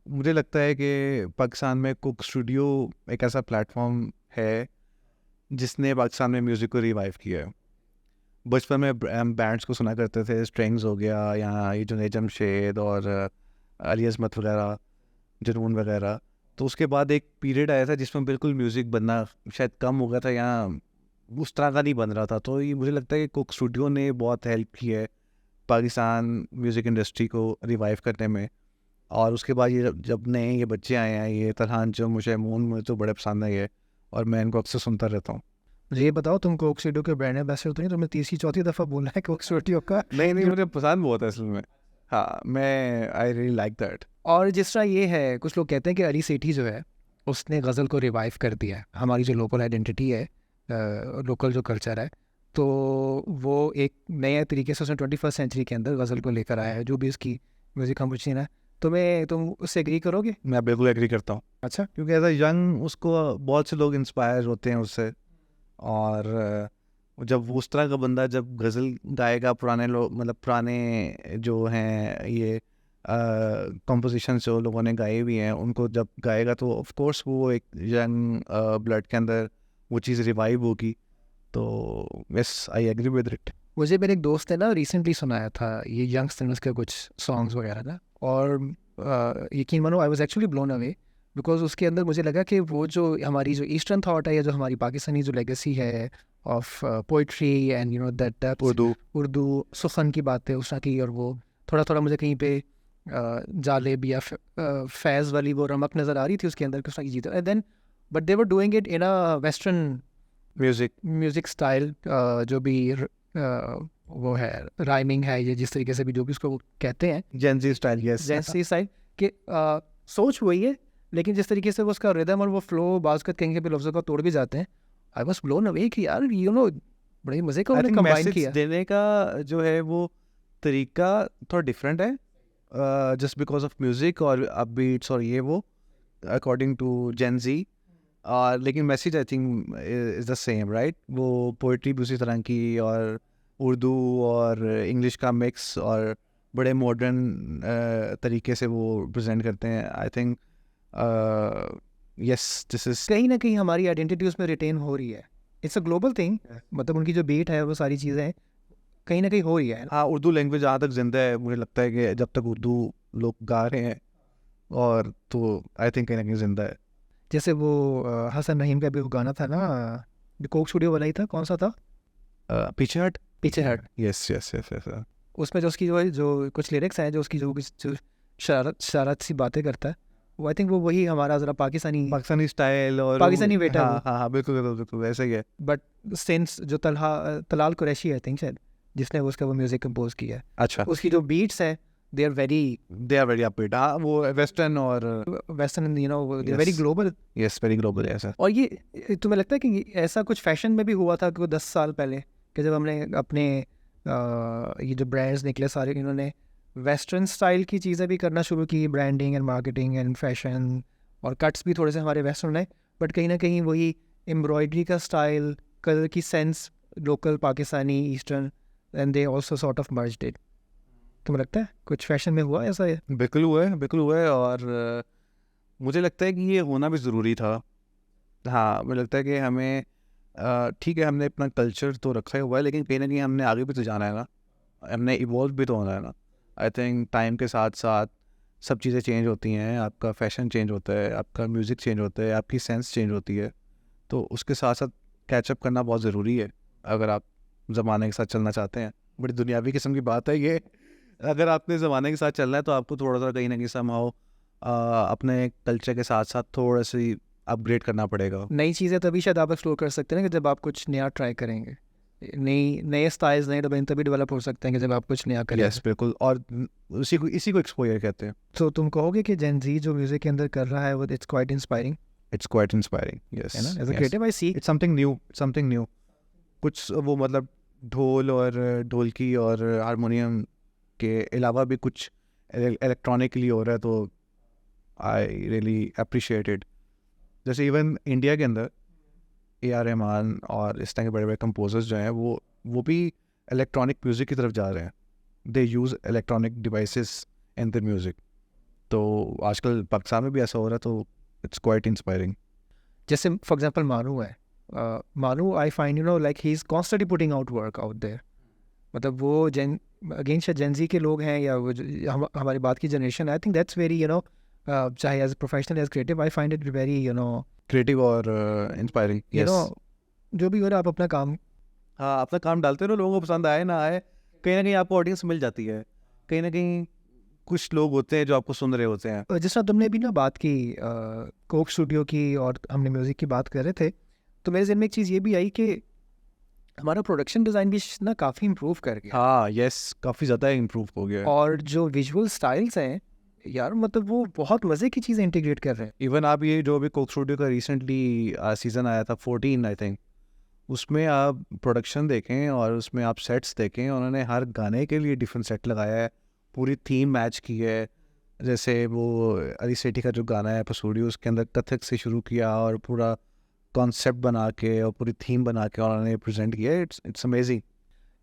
मुझे लगता है कि पाकिस्तान में कुक स्टूडियो एक ऐसा प्लेटफॉर्म है जिसने पाकिस्तान में म्यूज़िक को रिवाइव किया है। बचपन में हम बैंड्स को सुना करते थे, स्ट्रिंग्स हो गया, या ये जुनैद जमशेद और अली अज़मत वगैरह, जुनून वगैरह। तो उसके बाद एक पीरियड आया था जिसमें बिल्कुल म्यूज़िक बनना शायद कम हो गया था, या उस तरह का नहीं बन रहा था। तो ये मुझे लगता है कि कुक स्टूडियो ने बहुत हेल्प की है पाकिस्तान म्यूज़िक इंडस्ट्री को रिवाइव करने में। और उसके बाद ये जब नए ये बच्चे आए हैं, ये तलहांजम, मुझे मुझे तो बड़े पसंद है ये, और मैं इनको अक्सर सुनता रहता हूँ। मुझे ये बताओ, तुम कोक स्टूडियो के ब्रांड एम्बेसडर तो नहीं? तुमने तीसरी चौथी दफ़ा बोला है कोक स्टूडियो का। नहीं मुझे पसंद बहुत है असल में। हाँ, मैं आई रियली लाइक दैट। और जिस तरह ये है, कुछ लोग कहते हैं कि अली सेठी जो है उसने गज़ल को रिवाइव कर दिया है, हमारी जो लोकल आइडेंटिटी है, लोकल जो कल्चर है, तो वो एक नए तरीके से उसने 21st सेंचुरी के अंदर गज़ल को लेकर आया है, जो भी उसकी म्यूज़िक कंपोजिशन है। तुम उससे एग्री करोगे? मैं बिल्कुल एग्री करता हूँ। अच्छा। क्योंकि एज अ यंग उसको बहुत से लोग इंस्पायर होते हैं उससे, और जब उस तरह का बंदा जब गज़ल गाएगा, पुराने लोग मतलब पुराने जो हैं ये कंपोजिशन जो लोगों ने गाए हुए हैं उनको जब गाएगा, तो ऑफ कोर्स वो एक यंग ब्लड के अंदर वो चीज़ रिवाइव होगी। तो yes, I agree with it. मुझे मेरे एक दोस्त ने ना रिसेंटली सुनाया था ये यंगस्टर्स के कुछ सॉन्ग्स वगैरह ना, और यकीन मानो I was actually blown away, because उसके अंदर मुझे लगा कि वो जो हमारी जो ईस्टर्न थॉट है, या जो हमारी पाकिस्तानी जो लेगेसी है of poetry and you know that Urdu सुखन की बात है उस तरह की, और वो थोड़ा थोड़ा मुझे कहीं पे जालिब या फैज़ वाली वो रमक नज़र आ रही थी उसके अंदर किस तरह की चीज़। Then but they were doing it in a western music style, जो भी वो है राइमिंग है, ये जिस तरीके से भी जो भी उसको कहते हैं जेंजी स्टाइल। यस, जेंसी स्टाइल कि सोच वही है, लेकिन जिस तरीके से वो उसका रिदम और वो फ्लो बाज़ कहीं पे लफ्ज़ों का तोड़ भी जाते हैं। आई वाज ब्लोन अवे कि यार यू नो बड़े मज़े का उन्होंने कंबाइन किया। देने का जो है वो तरीका थोड़ा डिफरेंट है, जस्ट बिकॉज ऑफ म्यूज़िक और अपबीट्स और ये वो अकॉर्डिंग टू जेंजी, लेकिन message I think is the same, right? वो पोइट्री भी उसी तरह की, और उर्दू और इंग्लिश का मिक्स, और बड़े मॉडर्न तरीके से वो प्रेजेंट करते हैं। I think yes, this is कहीं ना कहीं हमारी आइडेंटिटी उसमें रिटेन हो रही है। इट्स अ ग्लोबल थिंग, मतलब उनकी जो बीट है वो सारी चीज़ें कहीं ना कहीं हो रही है। हाँ, उर्दू लैंग्वेज जहाँ तक जिंदा है, मुझे लगता है कि जब तक उर्दू लोग गा रहे हैं, और तो आई थिंक कहीं ना कहीं जिंदा है। जैसे वो हसन रहीम का भी वो गाना था ना, जो कोक स्टूडियो वाला ही था, कौन सा था? पीछे हट। Yes, yes. उसमें जो उसकी जो कुछ लिरिक्स हैं, जो उसकी जो शरारत सी बातें करता है, वो आई थिंक वो वही हमारा ज़रा पाकिस्तानी स्टाइल और पाकिस्तानी बेटा है वो। हाँ, बिल्कुल वैसा ही है। बट सिंस जो तलाल कुरैशी आई थिंक शायद जिसने उसका वो म्यूज़िक कंपोज किया है, अच्छा, उसकी जो बीट्स है दे आर वेरी अपबीट। हाँ, वो वेस्टर्न और western, you know Yes. Very global. Yes, very global है ऐसा। और ये तुम्हें लगता है कि ऐसा कुछ फैशन में भी हुआ था कि 10 साल पहले, कि जब हमने अपने ये जो ब्रांड्स निकले सारे, इन्होंने वेस्टर्न स्टाइल की चीज़ें भी करना शुरू की, branding and marketing and fashion, और कट्स भी थोड़े से हमारे वेस्टर्न है, बट कहीं ना कहीं वही एम्ब्रॉयडरी का स्टाइल, कलर की sense local Pakistani eastern, and they also sort of merged it. तुम्हें लगता है कुछ फैशन में हुआ ऐसा? बिल्कुल हुआ है, और मुझे लगता है कि ये होना भी ज़रूरी था। हाँ, मुझे लगता है कि हमें ठीक है, हमने अपना कल्चर तो रखा ही हुआ है, लेकिन कहीं ना कहीं हमने आगे भी तो जाना है ना, हमने इवॉल्व भी तो होना है ना। आई थिंक टाइम के साथ साथ सब चीज़ें चेंज होती हैं, आपका फैशन चेंज होता है, आपका म्यूज़िक चेंज होता है, आपकी सेंस चेंज होती है, तो उसके साथ साथ कैचअप करना बहुत ज़रूरी है अगर आप ज़माने के साथ चलना चाहते हैं। बड़ी दुनियावी किस्म की बात है ये। अगर आपने ज़माने के साथ चलना है तो आपको थोड़ा सा कहीं ना कहीं somehow अपने कल्चर के साथ साथ थोड़ा सी अपग्रेड करना पड़ेगा। नई चीज़ें तभी शायद आप एक्सप्लोर कर सकते हैं ना कि जब आप कुछ नया ट्राई करेंगे। नए स्टाइल्स नए डोमेन तभी डेवलप हो सकते हैं कि जब आप कुछ नया करें। यस बिल्कुल, और इसी को एक्सपोजर कहते हैं। तो तुम कहोगे कि जेन जी जो म्यूज़िक के अंदर कर रहा है वो it's quite inspiring, it's quite inspiring, yes है ना? As a creative I see it's something new. कुछ वो मतलब ढोल और ढोलकी और हारमोनियम के अलावा भी कुछ इलेक्ट्रॉनिकली हो रहा है, तो आई रियली अप्रिशिएट इट। जैसे इवन इंडिया के अंदर AR रहमान और इस तरह के बड़े बड़े कंपोजर्स जो हैं वो भी इलेक्ट्रॉनिक म्यूज़िक की तरफ जा रहे हैं। They use electronic devices in the music. तो आजकल पाकिस्तान में भी ऐसा हो रहा है, तो इट्स क्वाइट इंस्पायरिंग। जैसे फॉर एग्जांपल मानू है, मानू I find like he is constantly putting out work out there. मतलब वो अगेन शायद जेन जी के लोग हैं या वो हमारी बात की generation, I think that's very चाहे as professional as creative I find it very creative और इंस्पायरिंग, यस। जो भी हो रहा है आप अपना काम, हाँ, अपना काम डालते रहो, लोगों को पसंद आए ना आए, कहीं ना कहीं आपको ऑडियंस मिल जाती है। कहीं ना कहीं कुछ लोग होते हैं जो आपको सुन रहे होते हैं। जिस तरह तुमने भी ना बात की कोक स्टूडियो की और हमने म्यूज़िक की बात कर रहे थे, तो मेरे ज़हन में एक चीज़ ये भी आई कि हमारा प्रोडक्शन डिज़ाइन भी ना काफ़ी इम्प्रूव कर गया। हाँ यस, काफ़ी ज़्यादा इम्प्रूव हो गया है। और जो विजुअल स्टाइल्स हैं यार, मतलब वो बहुत मज़े की चीज़ें इंटीग्रेट कर रहे हैं। इवन आप ये जो अभी कोक स्टूडियो का रिसेंटली सीज़न आया था 14 आई थिंक, उसमें आप प्रोडक्शन देखें और उसमें आप सेट्स देखें, उन्होंने हर गाने के लिए डिफरेंट सेट लगाया है, पूरी थीम मैच की है। जैसे वो अली सेठी का जो गाना है पसूड़ी, उसके अंदर कथक से शुरू किया और पूरा कॉन्सेप्ट बना के और पूरी थीम बना के उन्होंने प्रेजेंट किया। It's amazing.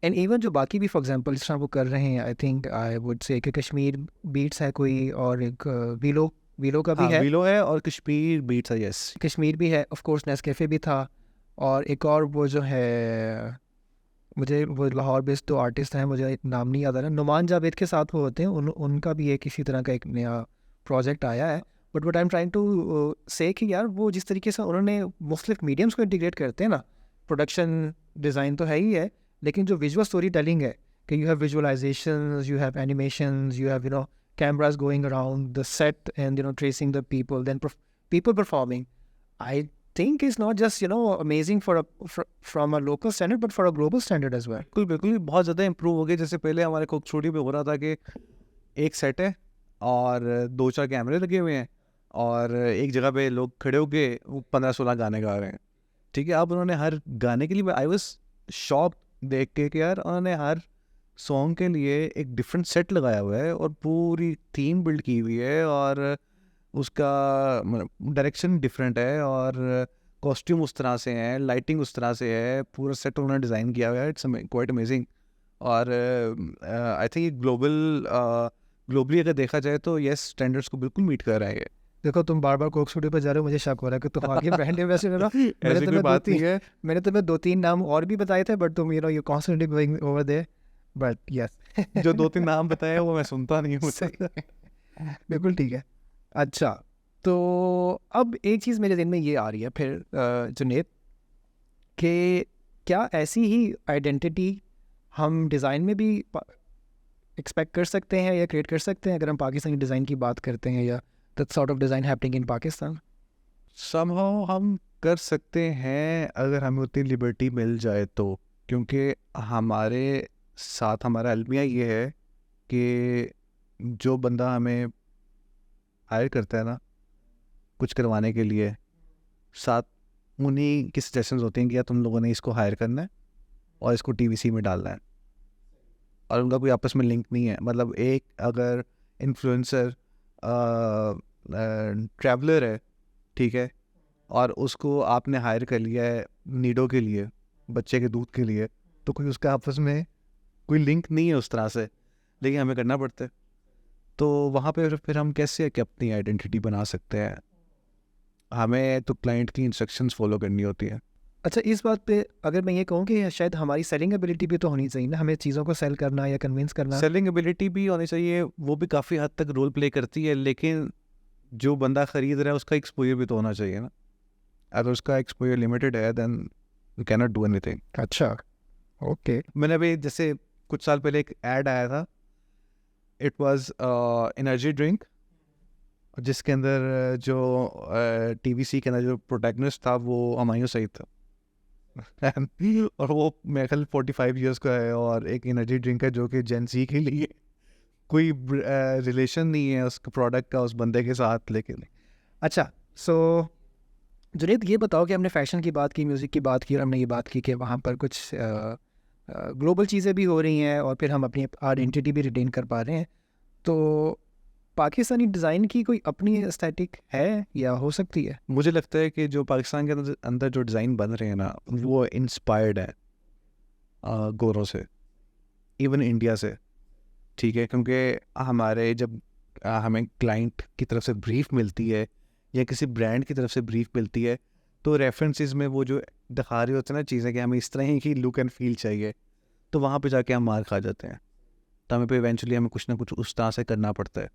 एंड इवन जो बाकी भी फॉर एग्जांपल जिस तरह वो कर रहे हैं, आई थिंक आई वुड से कि कश्मीर बीट्स है कोई, और एक वीलो का भी हाँ, है, विलो है और कश्मीर बीट्स है, यस। कश्मीर भी है, ऑफ कोर्स नेस्कैफे भी था, और एक और वो जो है, मुझे वो लाहौर बेस्ड दो आर्टिस्ट हैं, मुझे नाम नहीं याद आ रहा, नुमान जावेद के साथ वो होते हैं, उनका भी एक इसी तरह का एक नया प्रोजेक्ट आया है। But what I am trying to say कि यार वो जिस तरीके से उन्होंने मुख्तलिफ मीडियम्स को इंटीग्रेट करते हैं ना, प्रोडक्शन डिज़ाइन तो है ही है, लेकिन जो विजुअल स्टोरी टेलिंग है कि you have visualisations, you have animations, you have cameras going around the set and tracing the people, then people performing, I think is not just amazing from a local standard but for a global standard as well. बिल्कुल बिल्कुल, बहुत ज़्यादा improve हो गया। जैसे पहले हमारे Coke studio पे हो रहा था कि एक सेट है और 2-4 कैमरे लगे हुए हैं और एक जगह पे लोग खड़े होके 15-16 गाने गा रहे हैं, ठीक है। अब उन्होंने हर गाने के लिए, आई वाज शॉक देख के कि यार उन्होंने हर सॉन्ग के लिए एक डिफरेंट सेट लगाया हुआ है और पूरी थीम बिल्ड की हुई है और उसका डायरेक्शन डिफरेंट है और कॉस्ट्यूम उस तरह से हैं, लाइटिंग उस तरह से है, पूरा सेट उन्होंने डिज़ाइन किया हुआ है। It's quite amazing. और आई थिंक ग्लोबली अगर देखा जाए तो यस, स्टैंडर्ड्स को बिल्कुल मीट कर रहा है ये। देखो तुम बार बार कोक स्टूडियो पे जा रहे हो, मुझे शक हो रहा है कि तुम आगे ब्रांड एम्बेसडर हो। ऐसी कोई बात नहीं है। मैंने तुम्हें 2-3 नाम और भी बताए थे, बट तुम you constantly going over there, but yes जो 2-3 नाम बताए वो मैं सुनता नहीं हूँ। बिल्कुल ठीक है। अच्छा, तो अब एक चीज़ मेरे दिन में ये आ रही है फिर जुनेद, कि क्या ऐसी ही आइडेंटिटी हम डिज़ाइन में भी एक्सपेक्ट कर सकते हैं या क्रिएट कर सकते हैं अगर हम पाकिस्तानी डिज़ाइन की बात करते हैं, या that sort of design happening in Pakistan? Somehow हम कर सकते हैं अगर हमें उतनी लिबर्टी मिल जाए तो, क्योंकि हमारे साथ हमारा अलमिया ये है कि जो बंदा हमें हायर करता है ना कुछ करवाने के लिए, साथ उन्हीं की सजेशंस होते हैं कि यार तुम लोगों ने इसको हायर करना है और इसको TVC में डालना है, और उनका कोई आपस में लिंक नहीं है। मतलब एक अगर इन्फ्लुएंसर ट्रैवलर है, ठीक है, और उसको आपने हायर कर लिया है नीडो के लिए, बच्चे के दूध के लिए, तो कोई उसका आपस में कोई लिंक नहीं है उस तरह से, लेकिन हमें करना पड़ता है। तो वहाँ पे फिर हम कैसे कि अपनी आइडेंटिटी बना सकते हैं? हमें तो क्लाइंट की इंस्ट्रक्शंस फॉलो करनी होती है। अच्छा, इस बात पे अगर मैं ये कहूँ कि शायद हमारी सेलिंग एबिलिटी भी तो होनी चाहिए ना, हमें चीज़ों को सेल करना या कन्विंस करना। सेलिंग एबिलिटी भी होनी चाहिए, वो भी काफ़ी हद तक रोल प्ले करती है, लेकिन जो बंदा ख़रीद रहा है उसका एक्सपोजर भी तो होना चाहिए ना। अगर उसका एक्सपोजर लिमिटेड है then you can not do anything. अच्छा, ओके। मैंने अभी जैसे कुछ साल पहले एक ऐड आया था, इट वाज एनर्जी ड्रिंक, जिसके अंदर जो टीवीसी के अंदर जो प्रोटैगनिस्ट था वो हुमायूं सईद था। और वो मेरे ख्याल 45 इयर्स का है, और एक एनर्जी ड्रिंक है जो कि जेन ज़ी के लिए कोई रिलेशन नहीं है उस प्रोडक्ट का उस बंदे के साथ। लेकिन अच्छा, सो जुनैद ये बताओ कि हमने फ़ैशन की बात की, म्यूज़िक की बात की, और हमने ये बात की कि वहाँ पर कुछ ग्लोबल चीज़ें भी हो रही हैं और फिर हम अपनी आइडेंटिटी भी रिटेन कर पा रहे हैं। तो पाकिस्तानी डिज़ाइन की कोई अपनी एस्थेटिक है या हो सकती है? मुझे लगता है कि जो पाकिस्तान के अंदर जो डिज़ाइन बन रहे हैं ना, वो इंस्पायर्ड है गोरों से, इवन इंडिया से, ठीक है। क्योंकि हमारे जब हमें क्लाइंट की तरफ से ब्रीफ मिलती है या किसी ब्रांड की तरफ से ब्रीफ मिलती है, तो रेफरेंसेस में वो जो दिखा रहे होते हैं ना चीज़ें कि हमें इस तरह ही की लुक एंड फील चाहिए, तो वहाँ पे जाके हम मार खा जाते हैं। तो हमें पे इवेंचुअली हमें कुछ ना कुछ उस तरह से करना पड़ता है।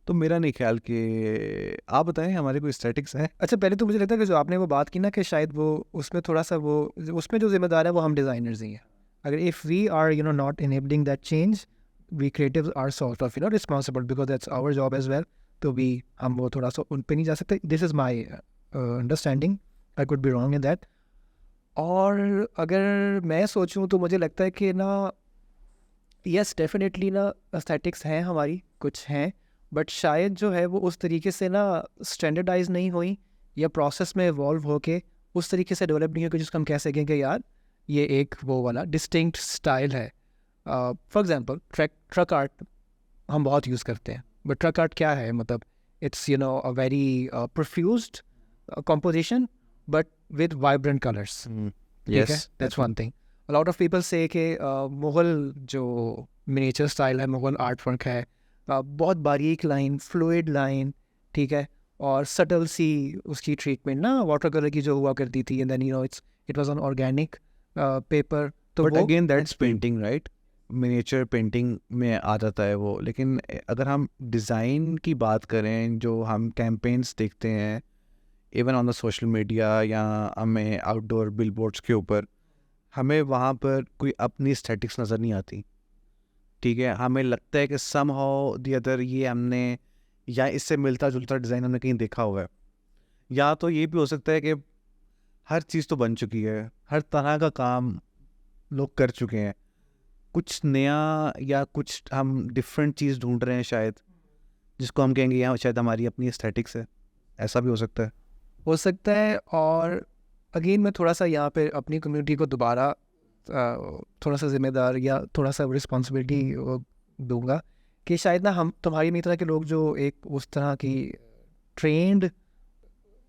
तो मेरा नहीं ख्याल कि, आप बताएं हमारे कोई स्टैटिक्स हैं? अच्छा, पहले तो मुझे लगता है कि जो आपने वो बात की ना कि शायद वो उसमें थोड़ा सा वो उसमें जो ज़िम्मेदार है वो हम डिज़ाइनर्स ही हैं। अगर if we are not enabling that change, we creatives are sort of responsible because that's our job as well. तो भी हम वो थोड़ा सा उन पे नहीं जा सकते। This is my understanding, I could be wrong in that. और अगर मैं सोचूं तो मुझे लगता है कि ना, यस डेफिनेटली ना, एस्थेटिक्स हैं हमारी, कुछ हैं, बट शायद जो है वो उस तरीके से ना स्टैंडर्डाइज नहीं हुई या प्रोसेस में इवॉल्व होके उस तरीके से डेवलप नहीं हुई कि जिसको हम कह सकें कि यार ये एक वो वाला डिस्टिंक्ट स्टाइल है। फॉर एग्जांपल ट्रक आर्ट हम बहुत यूज़ करते हैं, बट ट्रक आर्ट क्या है? मतलब it's a very profused composition but with vibrant colors. ठीक है, that's one thing. A lot of people say कि मुग़ल जो मिनिएचर स्टाइल है, मुग़ल आर्ट वर्क है, बहुत बारीक लाइन, फ्लूइड लाइन, ठीक है, और सटल सी उसकी ट्रीटमेंट ना वाटर कलर की जो हुआ करती थी, and then it was on organic paper. तो बट वो again that's painting, right? Miniature painting में आ जाता है वो। लेकिन अगर हम डिज़ाइन की बात करें, जो हम कैंपेन्स देखते हैं even on the social media या हमें आउटडोर बिलबोर्ड्स के ऊपर, हमें वहाँ पर कोई अपनी एस्थेटिक्स नज़र नहीं आती, ठीक है। हमें लगता है कि सम हाउ द अदर ये हमने या इससे मिलता जुलता डिज़ाइन हमने कहीं देखा हुआ है, या तो ये भी हो सकता है कि हर चीज़ तो बन चुकी है, हर तरह का काम लोग कर चुके हैं, कुछ नया या कुछ हम डिफरेंट चीज़ ढूंढ रहे हैं शायद, जिसको हम कहेंगे यहाँ शायद हमारी अपनी एस्थेटिक्स है। ऐसा भी हो सकता है। और अगेन मैं थोड़ा सा यहाँ पे अपनी कम्युनिटी को दोबारा थोड़ा सा जिम्मेदार या थोड़ा सा रिस्पॉन्सिबिलिटी दूंगा कि शायद ना हम तुम्हारी मेरी तरह के लोग जो एक उस तरह की ट्रेंड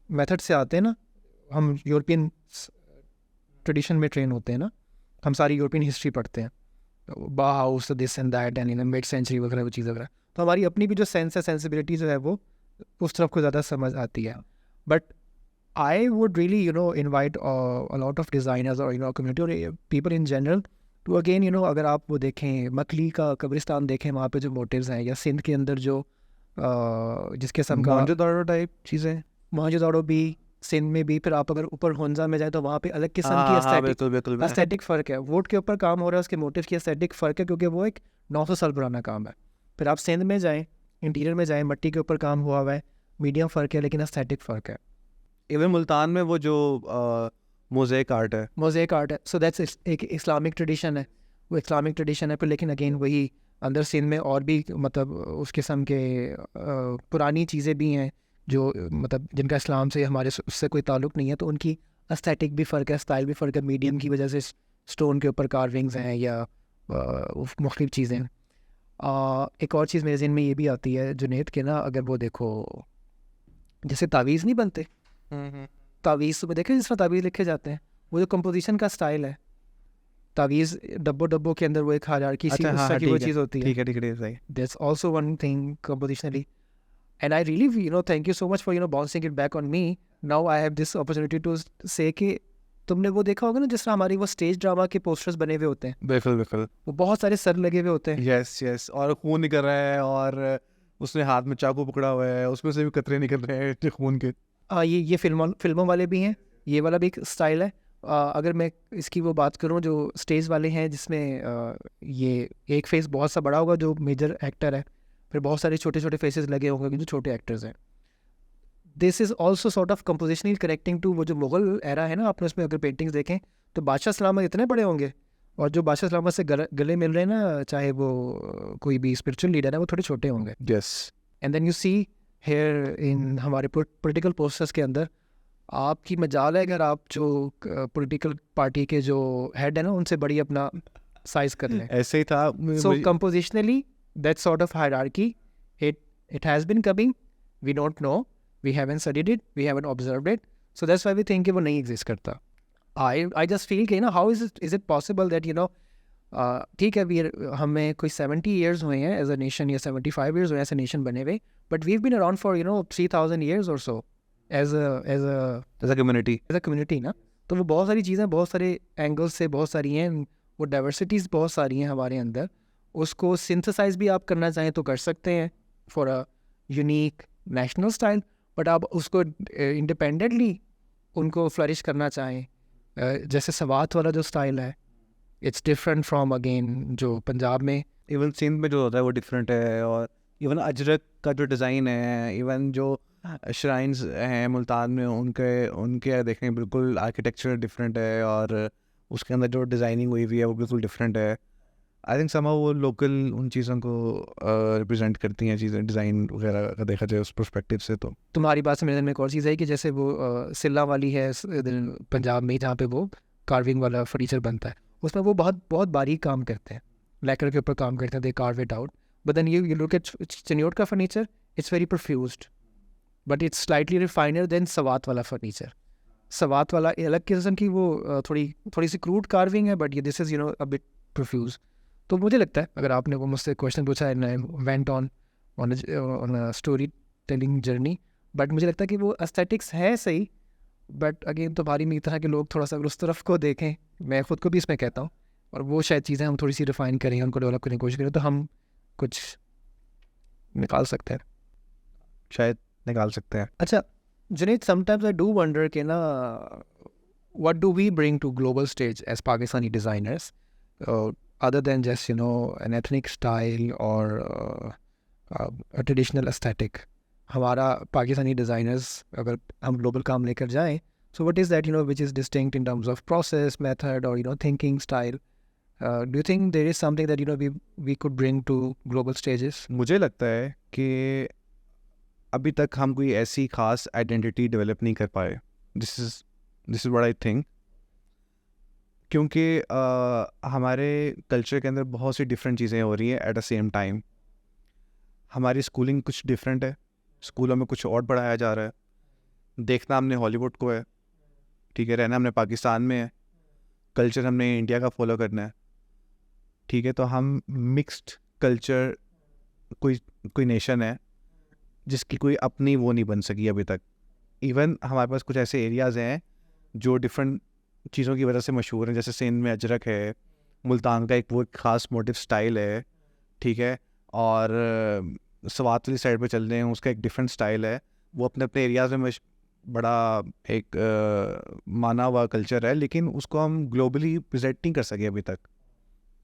मेथड से आते हैं ना, हम यूरोपियन ट्रेडिशन में ट्रेन होते हैं ना, हम सारी यूरोपियन हिस्ट्री पढ़ते हैं, Bauhaus this and that and mid century वगैरह वो चीज़ वगैरह, तो हमारी अपनी भी जो सेंस है, सेंसिबिलिटी जो है वो उस तरफ को ज़्यादा समझ आती है। But I would really, invite a lot of designers or, community or people in general to again, अगर आप वो देखें मकली का कब्रिस्तान देखें, वहाँ पे जो मोटिव्स हैं, या सिंध के अंदर जो जिस किस्म का मोहनजोदाड़ो टाइप चीज़ें, मोहनजोदाड़ो भी, सिंध में भी, फिर आप अगर ऊपर हुंजा में जाए तो वहाँ पे अलग किस्म की एस्थेटिक फ़र्क है। वुड के ऊपर काम हो रहा है, उसके मोटिव की एस्थेटिक फ़र्क है, क्योंकि वो एक 900 साल पुराना काम है। फिर आप सिंध में जाएँ, इंटीरियर में जाएँ, मिट्टी के ऊपर काम हुआ हुआ है, मीडियम फ़र्क है, लेकिन एस्थेटिक फ़र्क है। इवन मुल्तान में वो जो मोज़ेक आर्ट है, सो दैट्स एक इस्लामिक ट्रेडिशन है, वो इस्लामिक ट्रेडिशन है। पर लेकिन अगेन वही अंदर सिंध में और भी मतलब उस किस्म के पुरानी चीज़ें भी हैं जो मतलब जिनका इस्लाम से हमारे उससे कोई ताल्लुक़ नहीं है, तो उनकी एस्थेटिक भी फ़र्क है, स्टाइल भी फ़र्क है। मीडियम की वजह से स्टोन के ऊपर कार्विंग्स हैं या मुख्तलिफ चीज़ें। एक और चीज़ मेरे ज़हन में ये भी आती है जुनैद के ना, अगर वो देखो जैसे तावीज़ नहीं बनते, तावीज़ में देखे जिस तरह तावीज़ लिखे जाते हैं, वो जो कंपोजिशन का स्टाइल है, तावीज़ डब्बों के अंदर वो एक हायरार्की सी उस तरह की वो चीज़ होती है। ठीक है, सही। That's also one thing compositionally, and I really thank you so much for bouncing it back on me. Now I have this opportunity to say कि तुमने वो देखा होगा ना जिस तरह हमारी वो स्टेज ड्रामा के पोस्टर्स बने हुए होते हैं, बिल्कुल वो बहुत सारे सर लगे हुए होते हैं। यस, और खून निकल रहा है और उसने हाथ में चाकू पकड़ा हुआ है, उसमें से भी कतरे निकल रहे हैं खून के। ये फिल्मों वाले भी हैं, ये वाला भी एक स्टाइल है। अगर मैं इसकी वो बात करूँ जो स्टेज वाले हैं जिसमें ये एक फेस बहुत सा बड़ा होगा जो मेजर एक्टर है, फिर बहुत सारे छोटे छोटे फेसेस लगे होंगे जो छोटे एक्टर्स हैं. This is also sort of compositionally connecting to वो जो मुगल एरा है ना, आपने उसमें अगर पेंटिंग्स देखें तो बादशाह सलामत इतने बड़े होंगे, और जो बादशाह सलामत से गले मिल रहे हैं ना, चाहे वो कोई भी स्पिरिचुअल लीडर है, वो थोड़े छोटे होंगे. Yes. And then you see here in हमारे पॉलिटिकल पोस्टर्स के अंदर आपकी मजाल है अगर आप जो पॉलिटिकल पार्टी के जो हेड है ना उनसे बड़ी अपना साइज कर लें. ऐसे ही था. So compositionally, that sort of hierarchy, it has been coming. We don't know. We haven't studied it. We haven't observed it. So that's why we think कि वो नहीं exist करता. I just feel कि how is it possible that ठीक है हमें कोई 70 years हुए हैं as a nation या 75 years हुए हैं as a nation बने हुए, but we've been around for 3000 years or so as a community ना. तो वो बहुत सारी चीज़ें बहुत सारे एंगल्स से बहुत सारी हैं, वो डाइवर्सिटीज़ बहुत सारी हैं हमारे अंदर. उसको सिंथेसाइज भी आप करना चाहें तो कर सकते हैं for a unique national style, but आप उसको इंडिपेंडेंटली उनको फ्लरिश करना चाहें, जैसे सवात वाला जो स्टाइल है, इट्स डिफरेंट फ्रॉम अगेन जो पंजाब में. इवन सिंध में जो होता है वो डिफरेंट है, और इवन अजरक का जो डिज़ाइन है, इवन जो श्राइन्स हैं मुल्तान में उनके देखें बिल्कुल आर्किटेक्चर डिफरेंट है, और उसके अंदर जो डिज़ाइनिंग हुई हुई है वो बिल्कुल डिफरेंट है. आई थिंक समहाउ वो लोकल उन चीज़ों को रिप्रेजेंट करती हैं चीज़ें, डिज़ाइन वगैरह का देखा जाए उस पर्सपेक्टिव से. तो तुम्हारी बात से मेरे दिल में एक और चीज़ है कि जैसे वो सिल्ला वाली है पंजाब में जहाँ पे वो कार्विंग वाला फर्नीचर बनता है, उसमें वो बहुत बहुत बारीक काम करते हैं, लैकर के ऊपर काम करते हैं, they carve it out. But then you look at Chiniot का furniture, it's very profused, but it's slightly refiner then Swat वाला फर्नीचर. सवात वाला अलग किस्म की वो थोड़ी सी क्रूड कार्विंग है, बट ये this is a bit profuse. तो मुझे लगता है अगर आपने वो मुझसे क्वेश्चन पूछा है, went on story telling journey, but मुझे लगता है कि वो एस्थेटिक्स है सही, बट अगेन तुम्हारी मेरी तरह के लोग थोड़ा सा अगर उस तरफ को देखें, मैं ख़ुद को भी इसमें कहता हूँ, और वो शायद चीज़ें हम थोड़ी सी रिफाइन करें, उनको डेवलप करने की कोशिश करें, तो हम कुछ निकाल सकते हैं, शायद निकाल सकते हैं. अच्छा Junaid, sometimes I do wonder कि ना what do we bring to global stage as Pakistani designers, other than just an ethnic style or a traditional aesthetic. हमारा पाकिस्तानी designers अगर हम global काम लेकर जाएं, so what is that which is distinct in terms of process, method, or thinking style? Do you think there is something that we could bring to global stages? मुझे लगता है कि अभी तक हम कोई ऐसी ख़ास आइडेंटिटी डेवलप नहीं कर पाए. This is what I think, क्योंकि हमारे कल्चर के अंदर बहुत सी डिफरेंट चीज़ें हो रही हैं एट द सेम टाइम. हमारी स्कूलिंग कुछ डिफरेंट है, स्कूलों में कुछ और पढ़ाया जा रहा है, देखना हमने हॉलीवुड को है, ठीक है, रहना हमने पाकिस्तान में है, कल्चर हमने इंडिया का फॉलो करना है, ठीक है. तो हम मिक्स्ड कल्चर कोई नेशन है जिसकी कोई अपनी वो नहीं बन सकी अभी तक. इवन हमारे पास कुछ ऐसे एरियाज़ हैं जो डिफरेंट चीज़ों की वजह से मशहूर हैं, जैसे सिंध में अजरक है, मुल्तान का एक वो ख़ास मोटिव स्टाइल है, ठीक है, और सवात वाली साइड पे चल रहे हैं उसका एक डिफरेंट स्टाइल है. वो अपने अपने एरियाज़ में बड़ा एक माना हुआ कल्चर है, लेकिन उसको हम ग्लोबली प्रेजेंट नहीं कर सके अभी तक,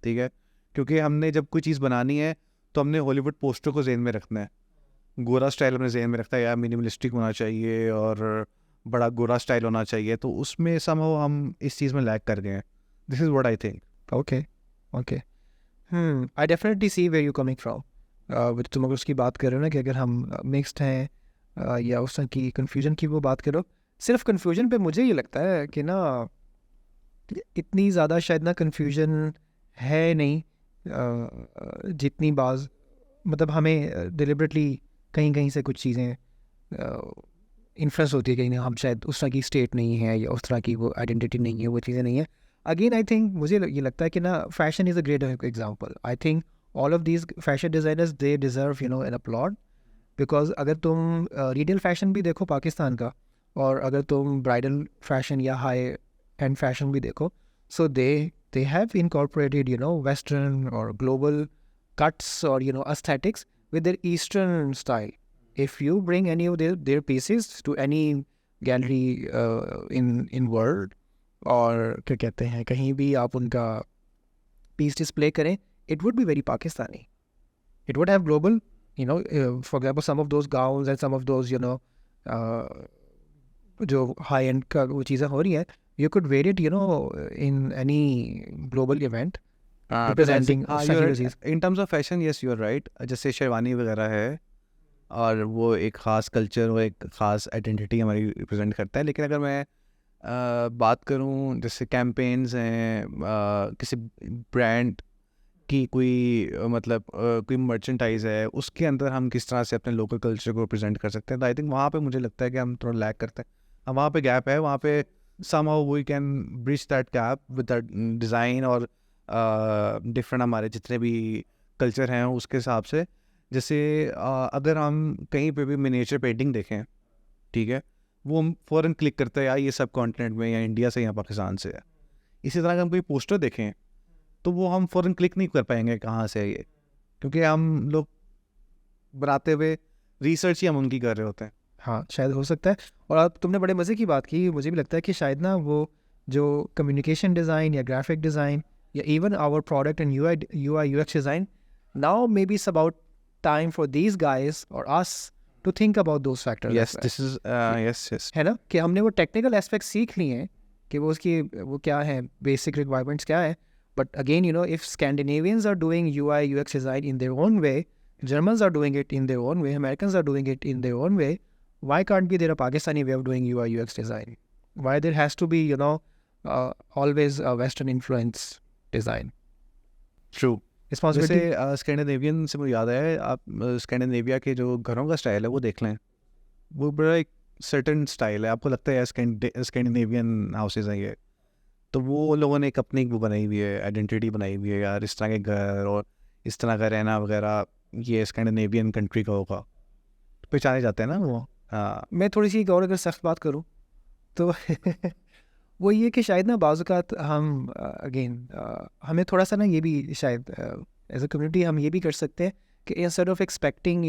ठीक है, क्योंकि हमने जब कोई चीज़ बनानी है तो हमने हॉलीवुड पोस्टर को ज़हन में रखना है, गोरा स्टाइल अपने जहन में रखता है, या मिनिमलिस्टिक होना चाहिए और बड़ा गोरा स्टाइल होना चाहिए, तो उसमें समहाउ हम इस चीज़ में लैग कर गए हैं. This is what I think. Okay I definitely see where you coming from. तुम अगर उसकी बात कर रहे हो ना कि अगर हम मिक्स्ड हैं या उस तरह की कन्फ्यूजन की वो बात करो, सिर्फ कन्फ्यूजन पे मुझे ये लगता है कि ना इतनी ज़्यादा शायद ना कन्फ्यूजन है नहीं, जितनी बाज मतलब हमें डिलिबरेटली कहीं कहीं से कुछ चीज़ें इन्फ्लुएंस होती है, कहीं ना हम शायद उस तरह की स्टेट नहीं है या उस तरह की वो आइडेंटिटी नहीं है, वो चीज़ें नहीं है. अगेन आई थिंक मुझे ये लगता है कि ना fashion is a great example. I think all of these fashion designers they deserve an applaud, because अगर तुम रिटेल फैशन भी देखो पाकिस्तान का, और अगर तुम ब्राइडल फैशन या हाई एंड फैशन भी देखो, सो दे हैव इनकॉर्पोरेटेड वेस्टर्न और global cuts or aesthetics with their Eastern style. If you bring any of their pieces to any gallery in world, और क्या कहते हैं कहीं भी आप उनका पीस डिस्प्ले करें, it would be very Pakistani, it would have global, for example some of those gowns and some of those जो हाई एंड का वो चीज़ें हो रही हैं, you could wear it in any global event representing चीज़। In terms of fashion yes you are right, जैसे शेरवानी वगैरह है और वो एक ख़ास कल्चर, वो एक ख़ास आइडेंटिटी हमारी रिप्रेजेंट करता है। लेकिन अगर मैं बात करूं जैसे कैंपेन्स हैं किसी ब्रांड की, कोई मतलब कोई मर्चेंटाइज है, उसके अंदर हम किस तरह से अपने लोकल कल्चर को रिप्रेजेंट कर सकते हैं, तो आई थिंक वहाँ पे मुझे लगता है कि हम थोड़ा लैक करते हैं। अब वहाँ पे गैप है, वहाँ पे somehow we can bridge that gap with that design और डिफरेंट हमारे जितने भी कल्चर हैं उसके हिसाब से। जैसे अगर हम कहीं पे भी मिनिएचर पेंटिंग देखें, ठीक है, वो हम फ़ौरन क्लिक करते हैं यार ये सब कॉन्टिनेंट में या इंडिया से या पाकिस्तान से है। इसी तरह अगर हम कोई पोस्टर देखें तो वो हम फ़ौरन क्लिक नहीं कर पाएंगे कहाँ से है ये, क्योंकि हम लोग बनाते हुए रिसर्च ही हम उनकी कर रहे होते हैं। हाँ शायद हो सकता है। और अब तुमने बड़े मज़े की बात की, मुझे भी लगता है कि शायद ना वो जो कम्युनिकेशन डिज़ाइन या ग्राफिक डिज़ाइन या even our product and UI UX design, now maybe it's about time for these guys और us to think about those factors. Yes this is yes है ना, कि हमने वो टेक्निकल एस्पेक्ट सीख लिए हैं कि वो उसकी वो क्या है, बेसिक रिक्वायरमेंट्स क्या है, but again if Scandinavians are doing UI UX design in their own way, Germans are doing it in their own way, Americans are doing it in their own way, why can't be there a Pakistani way of doing UI UX design? Why there has to be always a Western influence design? True. Responsibility. जैसे Scandinavian से मुझे याद है, आप Scandinavia के जो घरों का स्टाइल है वो देख लें, वो बड़ा एक सर्टन स्टाइल है, आपको लगता है स्कैंडिनेवियन हाउसेज हैं ये, तो वो लोगों ने एक अपनी वो बनाई हुई है, आइडेंटिटी बनाई हुई है यार, इस तरह के घर और इस तरह का रहना वगैरह, ये स्कैंडिनेवियन कंट्री का होगा, पहचाने जाते हैं ना वो। हाँ मैं थोड़ी सी एक और अगर सख्त बात करूँ तो वो ये कि शायद ना बाज़ हम अगेन हमें थोड़ा सा ना ये भी शायद एज अ कम्युनिटी हम ये भी कर सकते हैं कि इंस्टेड ऑफ एक्सपेक्टिंग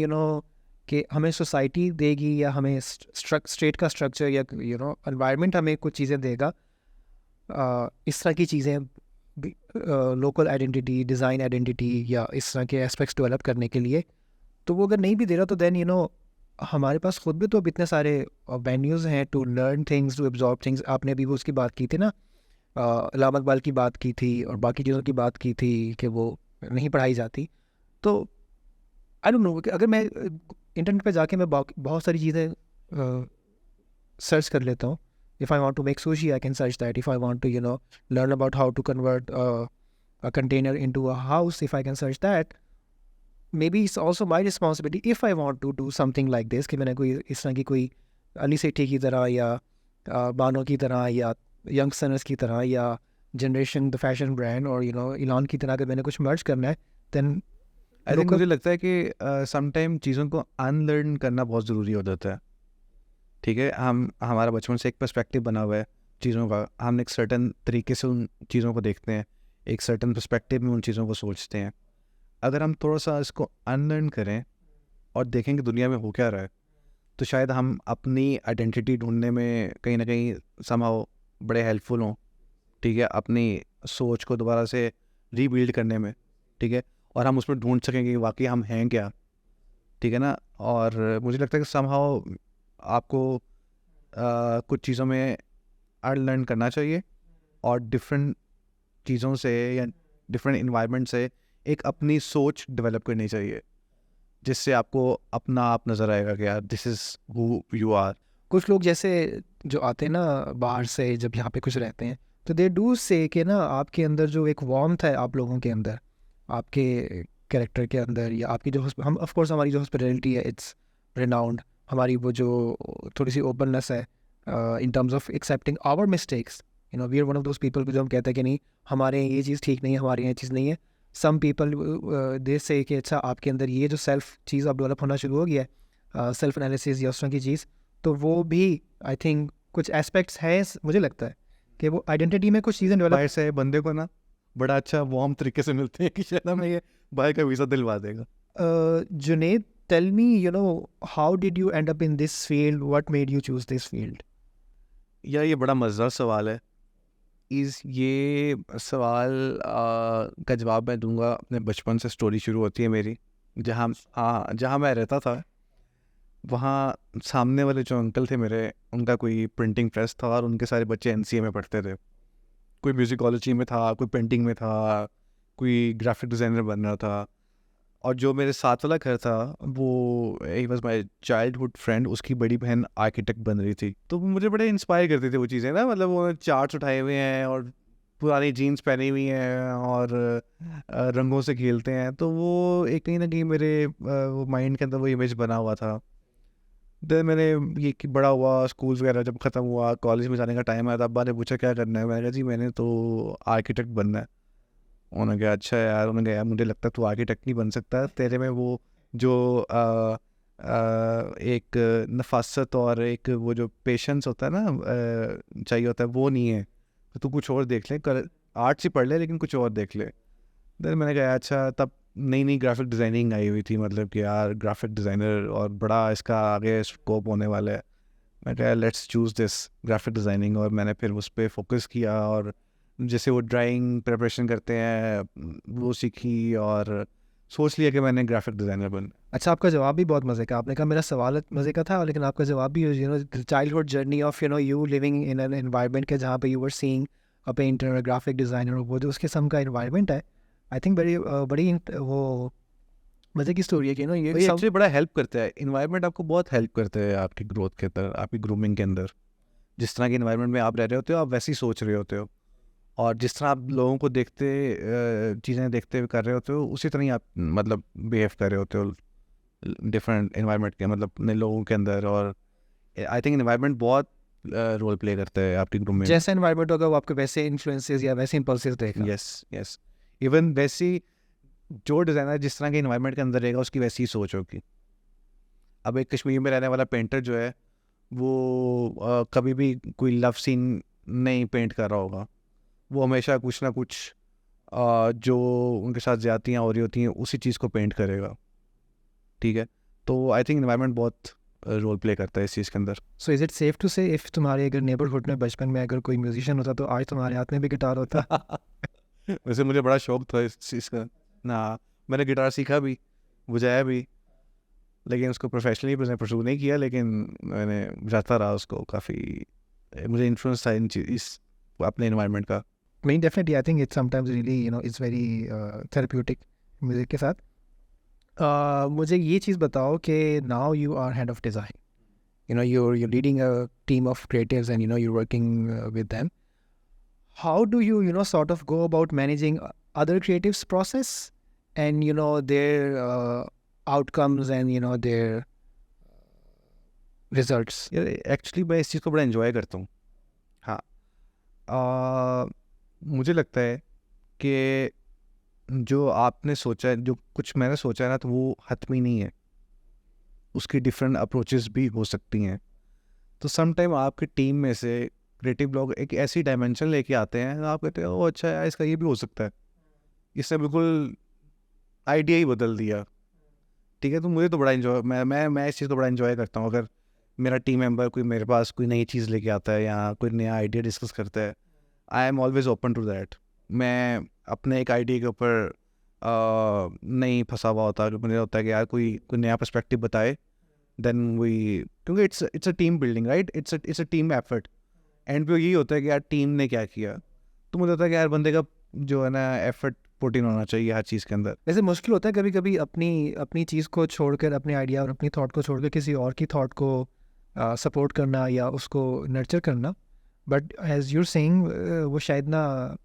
कि हमें सोसाइटी देगी या हमें स्टेट का स्ट्रक्चर या एनवायरनमेंट हमें कुछ चीज़ें देगा, इस तरह की चीज़ें लोकल आइडेंटिटी, डिज़ाइन आइडेंटिटी या इस तरह के एस्पेक्ट्स डेवलप करने के लिए, तो वो अगर नहीं भी दे रहा तो देन हमारे पास खुद भी तो अब इतने सारे वेन्यूज़ हैं to learn things, to absorb things. आपने भी वो उसकी बात की थी ना, अल्लामा इकबाल की बात की थी और बाकी चीज़ों की बात की थी कि वो नहीं पढ़ाई जाती। तो आई डोंट नो कि अगर मैं इंटरनेट पे जाके मैं बहुत सारी चीज़ें सर्च कर लेता हूँ, if I want to make sushi, I can search that. If I want to, learn about how to convert a container into a house, if I can search that, maybe it's also my responsibility if I want to do something like this कि मैंने कोई इस तरह की कोई अली सेठी की तरह या बानो की तरह या यंगस्टर्स की तरह या जनरेशन द फैशन ब्रांड और इलान की तरह अगर मैंने कुछ मर्ज करना है, then आई थिंक मुझे लगता है कि समटाइम चीज़ों को अनलर्न करना बहुत ज़रूरी हो जाता है। ठीक है, हमारा बचपन से एक पर्सपेक्टिव बना हुआ है चीज़ों का, हम एक सर्टन तरीके से उन चीज़ों को देखते हैं, एक सर्टन पर्सपेक्टिव में उन चीज़ों को सोचते हैं। अगर हम थोड़ा सा इसको अनलर्न करें और देखें कि दुनिया में हो क्या रहा है, तो शायद हम अपनी आइडेंटिटी ढूंढने में कहीं ना कहीं समहाउ बड़े हेल्पफुल हों। ठीक है, अपनी सोच को दोबारा से रीबिल्ड करने में, ठीक है, और हम उसमें ढूंढ सकें कि वाकई हम हैं क्या। ठीक है ना, और मुझे लगता है कि समहाउ आपको कुछ चीज़ों में अनलर्न करना चाहिए और डिफरेंट चीज़ों से या डिफरेंट इन्वायरमेंट से एक अपनी सोच डेवलप करनी चाहिए, जिससे आपको अपना आप नज़र आएगा कि यार this is who you are. कुछ लोग जैसे जो आते हैं ना बाहर से, जब यहाँ पे कुछ रहते हैं, तो दे डू से कि ना आपके अंदर जो एक वार्मथ है आप लोगों के अंदर, आपके कैरेक्टर के अंदर, या आपकी जो हम ऑफ कोर्स हमारी जो हॉस्पिटैलिटी है इट्स रिनाउंड, हमारी वो जो थोड़ी सी ओपननेस है in terms of accepting our mistakes, we are one of those people जो हम कहते हैं कि नहीं हमारे ये चीज़ ठीक नहीं है, हमारे ये चीज़ नहीं है। सम पीपल दे से कि अच्छा आपके अंदर ये जो सेल्फ चीज़ अब डेवलप होना शुरू हो गया है, सेल्फ एनालिसिस या उस तरह की चीज़, तो वो भी आई थिंक कुछ एस्पेक्ट्स हैं, मुझे लगता है कि वो आइडेंटिटी में कुछ चीज़ें डेवलप बाहर से बंदे को ना बड़ा अच्छा वार्म तरीके से मिलते हैं कि शायद हमें ये बाहर का वीज़ा दिलवा देगा। Junaid, tell me, how did you end up in this field? What made you choose this field? यार ये बड़ा मज़ेदार सवाल है। ये सवाल का जवाब मैं दूंगा, अपने बचपन से स्टोरी शुरू होती है मेरी। जहाँ मैं रहता था, वहाँ सामने वाले जो अंकल थे मेरे, उनका कोई प्रिंटिंग प्रेस था और उनके सारे बच्चे एनसीए में पढ़ते थे। कोई म्यूजिकोलॉजी में था, कोई पेंटिंग में था, कोई ग्राफिक डिज़ाइनर बन रहा था। और जो मेरे साथ वाला घर था, वो he was my childhood friend, उसकी बड़ी बहन आर्किटेक्ट बन रही थी। तो वो मुझे बड़े इंस्पायर करती थी वो चीज़ें ना, मतलब वो चार्ट्स उठाए हुए हैं और पुरानी जीन्स पहनी हुई हैं और रंगों से खेलते हैं। तो वो एक कहीं ना कहीं मेरे वो माइंड के अंदर वो इमेज बना हुआ था। देन मैंने ये कि बड़ा हुआ, स्कूल वगैरह जब ख़त्म हुआ, कॉलेज में जाने का टाइम आया, तो अब्बा ने पूछा क्या करना है। मैंने कहा जी मैंने तो आर्किटेक्ट बनना है। उन्होंने कहा अच्छा यार, उन्होंने कहा यार मुझे लगता है तू आर्किटेक्ट नहीं बन सकता, तेरे में वो जो एक नफासत और एक वो जो पेशेंस होता है ना, चाहिए होता है, वो नहीं है। तो तू कुछ और देख ले, कर आर्ट्स ही पढ़ ले लेकिन कुछ और देख ले। देन मैंने कहा अच्छा, तब नई नई ग्राफिक डिज़ाइनिंग आई हुई थी, मतलब कि यार ग्राफिक डिज़ाइनर और बड़ा इसका आगे स्कोप होने वाला है। मैं कहा let's choose this graphic designing, और मैंने फिर उस पर फोकस किया और जैसे वो ड्राइंग प्रिपरेशन करते हैं वो सीखी और सोच लिया कि मैंने ग्राफिक डिज़ाइनर बन। अच्छा, आपका जवाब भी बहुत मज़े का। आपने कहा मेरा सवाल मज़े का था, लेकिन आपका जवाब भी childhood journey of you living in an environment के जहाँ पे you were seeing a painter और ग्राफिक डिज़ाइनर, वो जो उस किस्म का एनवायरनमेंट है। आई थिंक बड़ी वो मज़े की स्टोरी है कि ये ये एक्चुअली बड़ा हेल्प करता है, इन्वायरमेंट आपको बहुत हेल्प करता है आपकी ग्रोथ के अंदर, आपकी ग्रूमिंग के अंदर। जिस तरह के इन्वायरमेंट में आप रह रहे होते हो, आप वैसी सोच रहे होते हो, और जिस तरह आप लोगों को देखते चीज़ें देखते हुए कर रहे होते हो, उसी तरह ही आप मतलब बिहेव कर रहे होते हो डिफरेंट इन्वायरमेंट के, मतलब नए लोगों के अंदर। और आई थिंक इन्वायरमेंट बहुत रोल प्ले करता है आपकी ग्रूमिंग। जैसा एनवायरनमेंट होगा वो आपके वैसे इन्फ्लुएंसेस या वैसे इंपल्सेस देगा। यस यस, इवन वैसी जो डिज़ाइनर जिस तरह के इन्वायरमेंट के अंदर रहेगा, उसकी वैसी ही सोच होगी। अब एक कश्मीर में रहने वाला पेंटर जो है, वो कभी भी कोई लव सीन नहीं पेंट कर रहा होगा। वो हमेशा कुछ ना कुछ जो उनके साथ ज़्यादतियाँ हो रही होती हैं, उसी चीज़ को पेंट करेगा। ठीक है, तो आई थिंक इन्वायरमेंट बहुत रोल प्ले करता है इस चीज़ के अंदर। So is it safe to say if तुम्हारे अगर नेबरहुड में बचपन में अगर कोई म्यूजिशियन होता तो आज तुम्हारे हाथ में भी गिटार होता? वैसे मुझे बड़ा शौक था इस चीज़ का ना, मैंने गिटार सीखा भी, बजाया भी, लेकिन उसको प्रोफेशनली मैंने परस्यू नहीं किया, लेकिन मैंने बजाता रहा उसको। काफ़ी मुझे इन्फ्लुएंस था इस अपने इन्वायरमेंट का। I mean, definitely, I think it's sometimes really, it's very therapeutic music के साथ। मुझे ये चीज़ बताओ कि now you are head of design, you're leading a team of creatives and you're working with them. How do you sort of go about managing other creatives process and their outcomes and their results? यार actually मैं इस चीज़ को बड़ा enjoy करता हूँ। हाँ, मुझे लगता है कि जो आपने सोचा है, जो कुछ मैंने सोचा है ना, तो वो हतमी नहीं है, उसकी डिफरेंट अप्रोचेस भी हो सकती हैं। तो सम टाइम आपकी टीम में से क्रिएटिव लोग एक ऐसी डायमेंशन लेके आते हैं, आप कहते हो अच्छा यार, इसका ये भी हो सकता है, इसने बिल्कुल आइडिया ही बदल दिया। ठीक है, तो मुझे तो बड़ा इन्जॉय, मैं इस चीज़ को बड़ा इन्जॉय करता हूँ। अगर मेरा टीम मेंबर कोई मेरे पास कोई नई चीज़ लेके आता है या कोई नया आइडिया डिस्कस करता है, I am always open to that. मैं अपने एक आइडिया के ऊपर नहीं फंसा हुआ होता। मुझे होता है कि यार कोई नया पर्सपेक्टिव बताए, देन वी, क्योंकि it's a team building, right, it's a team effort. And पे यही होता है कि यार टीम ने क्या किया, तो मुझे होता है कि यार बंदे का जो है ना एफर्ट पुट इन होना चाहिए हर चीज़ के अंदर। वैसे मुश्किल होता है कभी कभी अपनी चीज़ को छोड़कर, अपने आइडिया और अपनी थॉट को छोड़कर किसी और की थॉट को सपोर्ट करना या उसको नर्चर करना। बट एज यूर सेइंग, वो शायद ना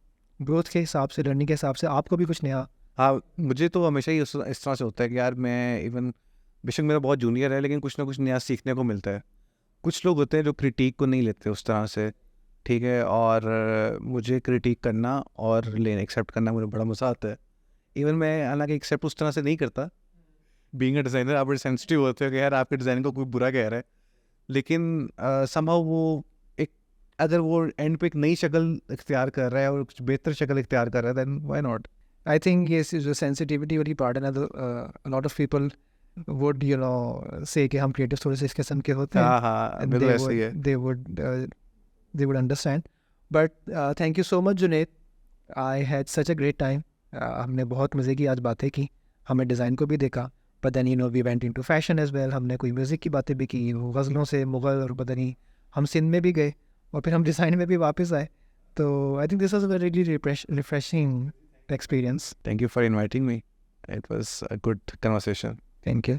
ग्रोथ के हिसाब से, लर्निंग के हिसाब से आपको भी कुछ नया। हाँ, मुझे तो हमेशा ही इस तरह से होता है कि यार मैं इवन बेशक मेरा बहुत जूनियर है, लेकिन कुछ ना कुछ नया सीखने को मिलता है। कुछ लोग होते हैं जो क्रिटिक को नहीं लेते उस तरह से, ठीक है, और मुझे क्रिटिक करना और लेने एक्सेप्ट करना मुझे बड़ा मज़ा आता है। इवन मैं हालांकि एक्सेप्ट उस तरह से नहीं करता। बीइंग अ डिज़ाइनर आप बड़े सेंसिटिव होते हो कि यार आपके डिज़ाइन को कोई बुरा कह रहा है, लेकिन समहाउ वो एक, अगर वो एंड पे एक नई शक्ल इख्तियार कर रहा है और कुछ बेहतर शक्ल इख्तियार कर रहा है, then why not. I think ये जो सेंसिटिविटी वाली पार्ट है ना, lot of people would say कि हम क्रिएटिव थोड़े से इस किस्म के होते हैं, हाँ हाँ, and बिल्कुल ऐसे ही है। they would understand. But thank you so much Junaid, I had such a great time. हमने बहुत मज़े की आज बातें की, हमें डिज़ाइन को भी देखा, but then you know we went into fashion as well. हमने कोई म्यूज़िक की बातें भी की, वो गज़लों से मुग़ल और पता नहीं हम सिंध में भी गए और फिर हम डिज़ाइन में भी वापस आए। तो I think this was a very refreshing experience. Thank you for inviting me. It was a good conversation. Thank you.